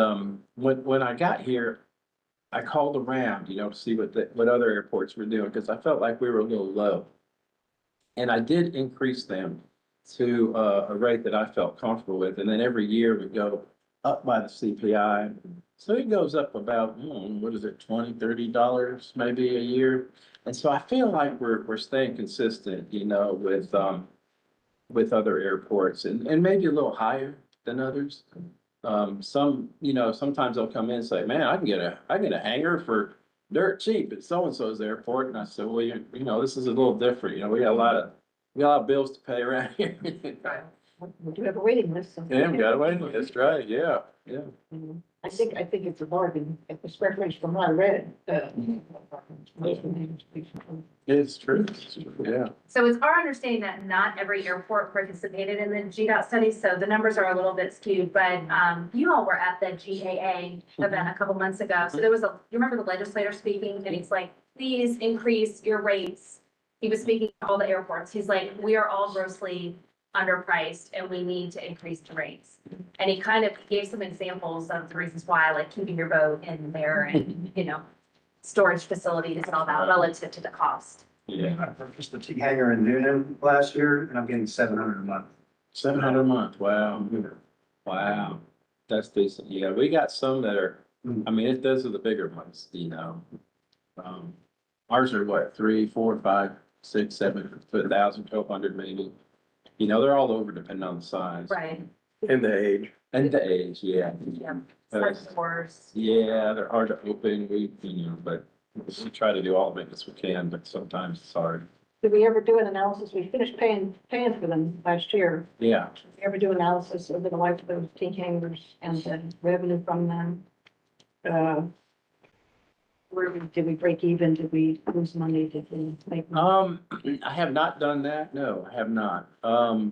when I got here, I called around, you know, to see what other airports were doing, because I felt like we were a little low. And I did increase them to, a rate that I felt comfortable with. And then every year we go up by the CPI. So it goes up about, what is it, $20, $30 maybe a year. And so I feel like we're staying consistent, you know, with other airports and maybe a little higher than others. Some, you know, sometimes they'll come in and say, man, I can get a hangar for dirt cheap at so-and-so's airport. And I said, well, you know, this is a little different. You know, we got a lot of bills to pay around here. We do have a waiting list. so- Yeah, we got a waiting list, right, yeah, yeah. I think it's a bargain, especially from what I read. It's true, yeah. So it's our understanding that not every airport participated in the GDOT study, so the numbers are a little bit skewed, but, you all were at the GAA event a couple months ago. So there was you remember the legislator speaking, and he's like, please increase your rates. He was speaking to all the airports. He's like, we are all grossly underpriced and we need to increase the rates. And he kind of gave some examples of the reasons why, like keeping your boat in there and, storage facilities and all that relative to the cost. Yeah, I purchased the T hangar in Noonan last year and I'm getting 700 a month. 700 a month, wow, wow, that's decent, yeah, we got some that are, I mean, those are the bigger ones, Ours are what, 3, 4, 5, 6, 7, 1,000, 1,200 maybe. They're all over depending on the size. Right. And the age. And the age, yeah. Yeah. Stores. Yeah, they're hard to open, but we try to do all the maintenance we can, but sometimes it's hard. Did we ever do an analysis? We finished paying for them last year. Yeah, Did we ever do analysis of the life of those T hangers and the revenue from them? Did we break even? Did we lose money? Did we make? I have not done that, no, I have not. Well,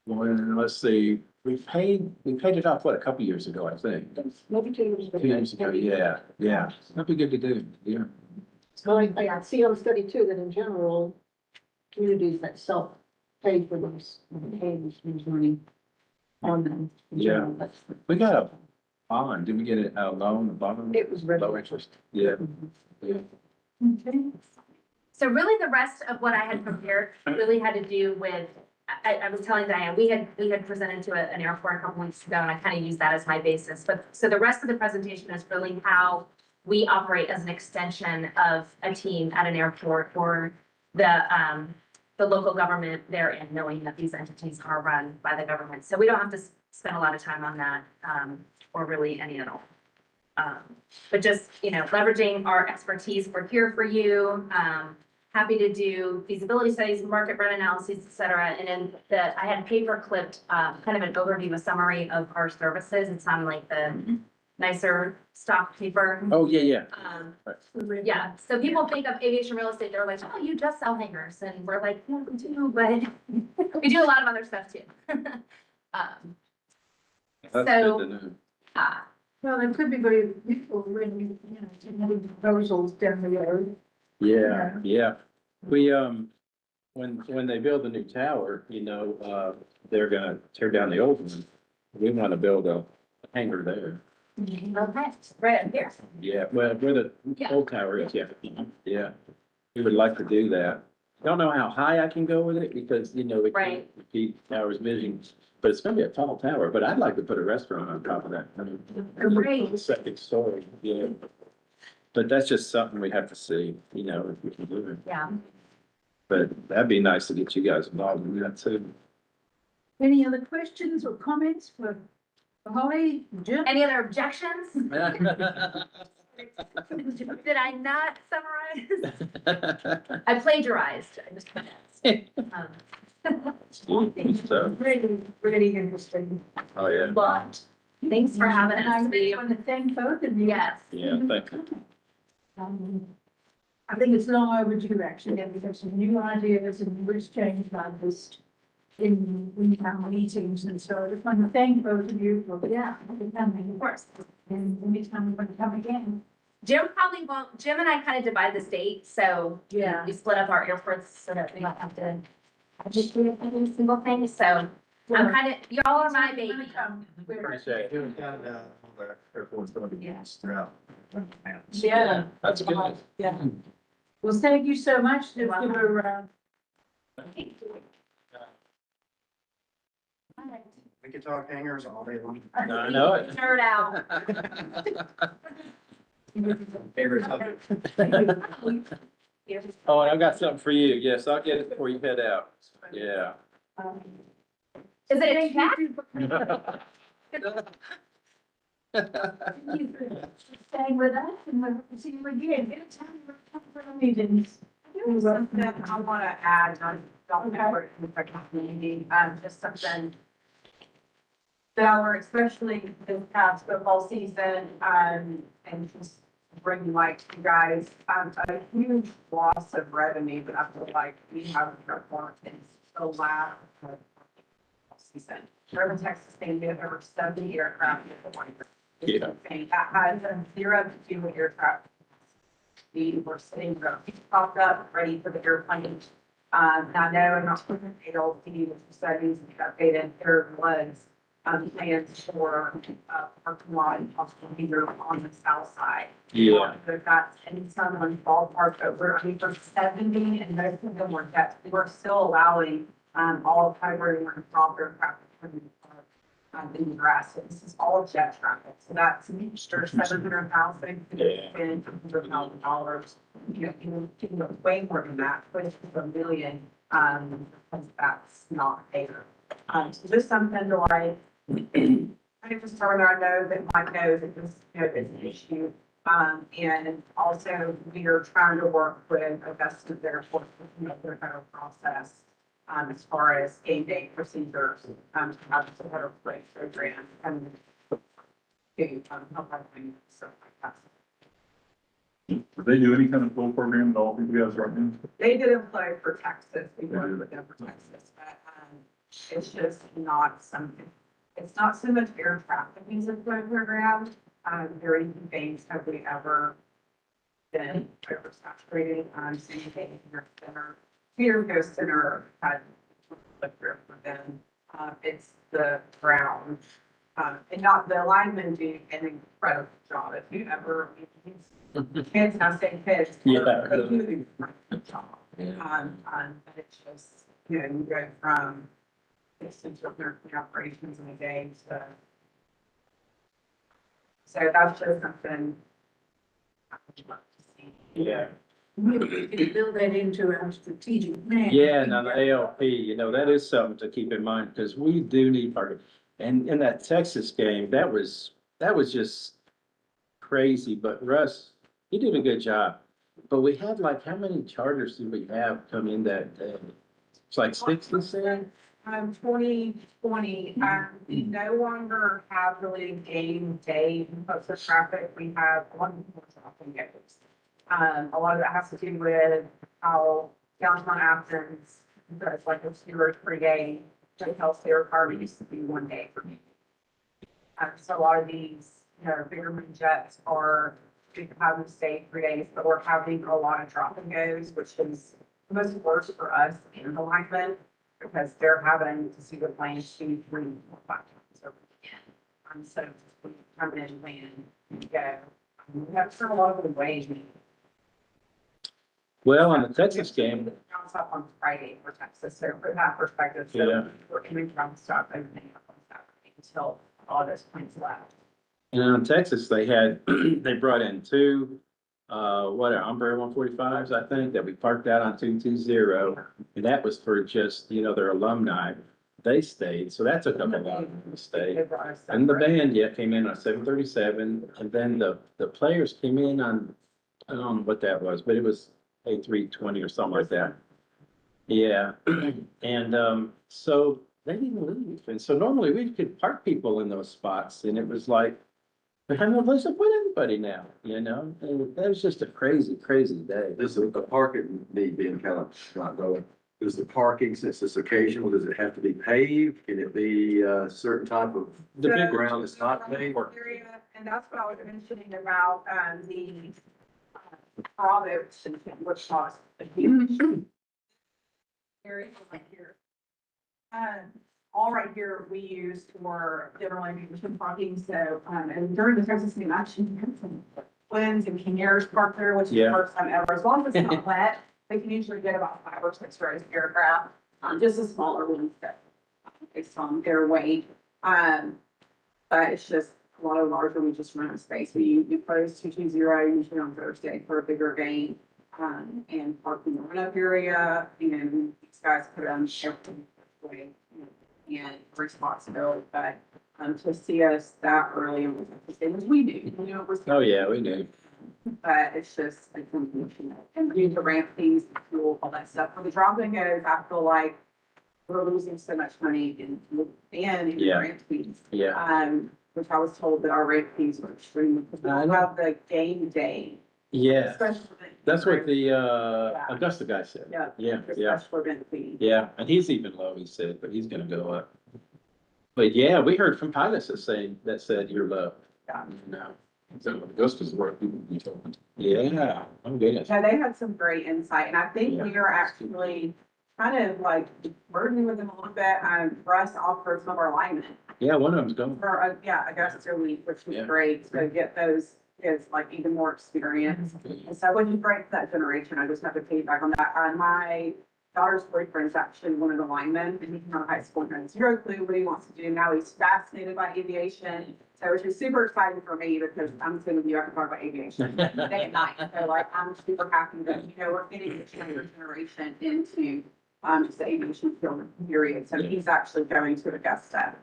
let's see, we paid it off, what, a couple years ago, I think. Maybe 2 years ago. 2 years ago, yeah, that'd be good to do, yeah. So I see on the study too, that in general, communities that self-pay for those, lose money on them. in Yeah. general. That's- We got a bond, did we get a loan, a bond? It was Low regular. interest, yeah. So really the rest of what I had prepared really had to do with, I was telling Diane, we had presented to an airport a couple weeks ago, and I kind of used that as my basis. But so the rest of the presentation is really how we operate as an extension of a team at an airport or the local government therein, knowing that these entities are run by the government. So we don't have to spend a lot of time on that, or really any at all. But just, leveraging our expertise, we're here for you. Happy to do feasibility studies, market rent analyses, et cetera. And then I had paper clipped, kind of an overview, a summary of our services. It's on like the nicer stock paper. Oh, yeah. Yeah, so people think of aviation real estate, they're like, oh, you just sell hangars. And we're like, yeah, we do, but we do a lot of other stuff too. That's So- good to know. Well, it could be very useful when to have proposals down the road. Yeah. We, when they build the new tower, they're gonna tear down the old one. We wanna build a hangar there. Okay, right up here. Yeah, well, where the Yeah. old tower is, yeah. Yeah. We would like to do that. Don't know how high I can go with it because, we Right. can't keep towers vision, but it's gonna be a tall tower, but I'd like to put a restaurant on top of that. I mean, Great. second story, yeah. But that's just something we have to see, if we can do it. Yeah. But that'd be nice to get you guys involved in that too. Any other questions or comments for Holly, Jim? Any other objections? Did I not summarize? I plagiarized. I just So, Really, really interesting. oh, yeah, But thanks for having And I us. really want to thank both of you. Yes. yeah, thank you. I think it's long overdue actually, and we have some new ideas and we've changed like this in town meetings, and so I just want to thank both of you for coming. Of course. And anytime we want to come again. Jim probably won't, Jim and I kind of divide the state, so Yeah. we split up our airports so that we don't have to just do every single thing, so I'm kind of, y'all are my baby. Appreciate it. Airport's gonna be used throughout. Yeah. That's good. Yeah. Well, thank you so much. Let's give welcome. her a round. We could talk hangers all day long. No, I know it. Nerd out. Favorite subject. Oh, and I've got something for you. Yes, I'll get it before you head out. Yeah. Is it a check? Thank you for staying with us, and we'll see you again. Anytime we're coming for the meetings. Something I want to add on, don't remember in the community, just something Dollar, especially this past football season, and just bring like you guys, a huge loss of revenue, but I feel like we have performed in the last season. Urban Texas State, we have over 70 aircraft. Yeah. That has zero to do with aircraft. We were sitting there, popped up, ready for the airplane. And I know I'm not putting it all to you, studies, we got data, there was, plans for, parking lot and possible either on the south side. Yeah. They've got, and someone ballpark over, I mean, for 70, and most of them were debts, we're still allowing, all hybrid and proper traffic in the grass. So this is all jet traffic. So that's an extra 700,000, $100,000. You know, way more than that, but it's $1 million, because that's not fair. So just something to like, I just further, I know that Mike knows that this, you know, is an issue. And also we are trying to work with Augusta Airport to make their better process. As far as game day procedures, to have a better play program and to, help our things, stuff like that. Do they do any kind of flow program at all for you guys right now? They did apply for Texas, we worked with them for Texas, but, it's just not something, it's not so much air traffic music program. Very few things have we ever been oversaturated, same thing here center. Peter Goes Center had looked for them. It's the ground, and not the linemen do an incredible job. If you ever, kids, not saying kids. Yeah. They do an incredible job. But it's just, you know, you go from essential nursing operations in a day to. So that's just something I would love to see. Yeah. We could build that into our strategic plan. Yeah, and on the ALP, you know, that is something to keep in mind, because we do need parking. And in that Texas game, that was just crazy, but Russ, he did a good job. But we had like, how many charters did we have come in that day? It's like 67? 2020, we no longer have really game day influx of traffic. We have one more dropping goes. A lot of it has to do with how downtown Athens, there's like a 2 or 3 day, hotel stay requirement used to be 1 day for me. So a lot of these, you know, bigger jets are, we can have them stay 3 days, but we're having a lot of drop and goes, which is the most worst for us in the linemen, because they're having to see the plane 2, 3, 4, 5 times over again. So we come in, land, and go. We have to a lot of the ways. Well, on the Texas game, Comes up on Friday for Texas, so from that perspective, Yeah. so we're coming from stop opening up on Saturday until all those points left. and on Texas, they had, they brought in 2, Umbrella 145s, I think, that we parked out on 220. And that was for just, you know, their alumni. They stayed, so that took up a lot of the They stay. brought us And the separate. band, yeah, came in on 737, and then the players came in on, I don't know what that was, but it was A320 or something like that. Yeah, and, so they didn't leave, and so normally we could park people in those spots, and it was like, but I know, let's put everybody now, you know, and that was just a crazy, crazy day. This is the parking need being kind of not going. Is the parking, since this occasional, does it have to be paved? Can it be a certain type of The big ground that's not paved? Area, and that's what I was mentioning about, the products and which cost a huge area like here. All right here, we use for general mission parking, so, and during the Texas game, actually, we had some Twins and King Airs parked there, which is the Yeah. first time ever, as long as it's not wet, they can usually get about 5 or 6 rows of aircraft, just the smaller ones that, based on their weight, but it's just a lot of larger, we just run out of space, we close 220 usually on Thursday for a bigger game, and parking the run-up area, and these guys put on everything way, and responsibility, but to see us that early on the same as we do, you know, Oh, yeah, we knew. but it's just, it's unfortunate. And we need to ramp things, fuel, all that stuff. For the drop and goes, I feel like we're losing so much money in Yeah. grant fees. Yeah, Which I was told that our rate fees were extremely, we I don't know. have the game day. yeah. Special event That's what fee, the, Augusta guy said. Yeah. Yeah, the yeah, Special event fee. yeah. And he's even low, he said, but he's gonna go up. But yeah, we heard from pilots that said you're low. Yeah. No, So Augusta's where people be talking. yeah, I'm goodness. So they had some great insight, and I think Yeah. we are actually kind of like working with them a little bit, for us to offer some of our alignment Yeah, one of them's going. for, Augusta week, which was Yeah. great, to get those kids like even more experience. And so when you break that generation, I just have to feedback on that. My daughter's boyfriend is actually one of the linemen, and he's from high school and has zero clue what he wants to do. Now he's fascinated by aviation. So it's just super exciting for me because I'm assuming you have to talk about aviation day and night. So like, I'm super happy that, we're getting this younger generation into, just the aviation field period. So he's actually going to Augusta.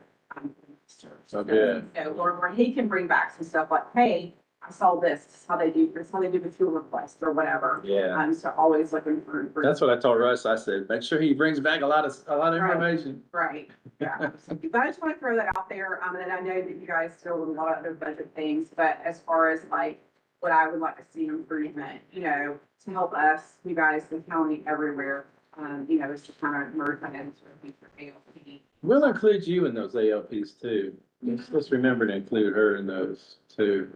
Oh, good. So where he can bring back some stuff like, hey, I saw this is how they do the fuel request or whatever. Yeah, So always looking for. that's what I told Russ. I said, make sure he brings back a lot of Right. information. Right, yeah. But I just want to throw that out there. And I know that you guys deal with a lot of other budget things, but as far as like what I would like to see improvement, to help us, you guys, the county everywhere, is to kind of merge that into a future ALP. We'll include you in those ALPs too. Let's remember to include her in those too.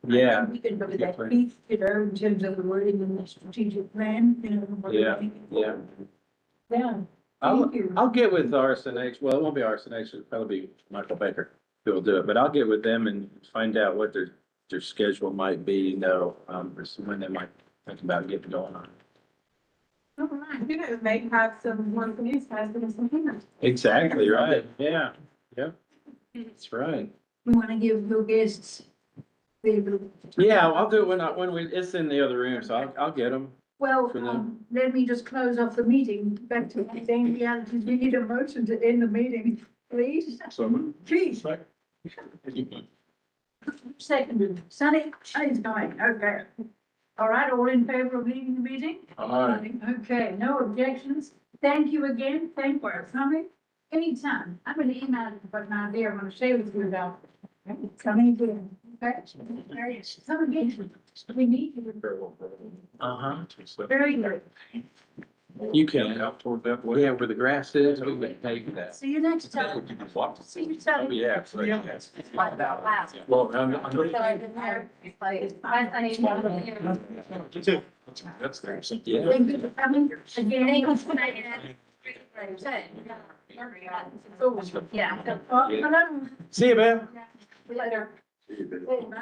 Yeah, We can look at Yeah, that plan. piece, in terms of the wording in the strategic plan, what Yeah, we're thinking. yeah. Yeah, I'll, thank you. I'll get with RSNH. Well, it won't be RSNH, it'll probably be Michael Baker who will do it, but I'll get with them and find out what their schedule might be, or when they might think about getting going on. All right. Maybe have some more from these guys, give us some hints. Exactly, right. Yeah, yep. That's right. We want to give the guests the, Yeah, I'll do it it's in the other room, so I'll get them. well, For them. let me just close off the meeting, back to the same realities. We need a motion to end the meeting, please. So. Please. Seconded. Sunny, Sunny's going, okay. All right, all in favor of leaving the meeting? Aye. Okay, no objections. Thank you again. Thank you for coming. Anytime. I'm gonna email you, but not there. I'm gonna share with you about coming again. Okay? Come again. We need you. Uh-huh. Very good. You can, Out toward that way. yeah, where the grass is, we can take that. See you next time. See you soon. Oh, yeah. Well, I'm. You too. That's there. Yeah. Thank you for coming again. Yeah. Hello. See you, man. Later. See you, Ben. Bye.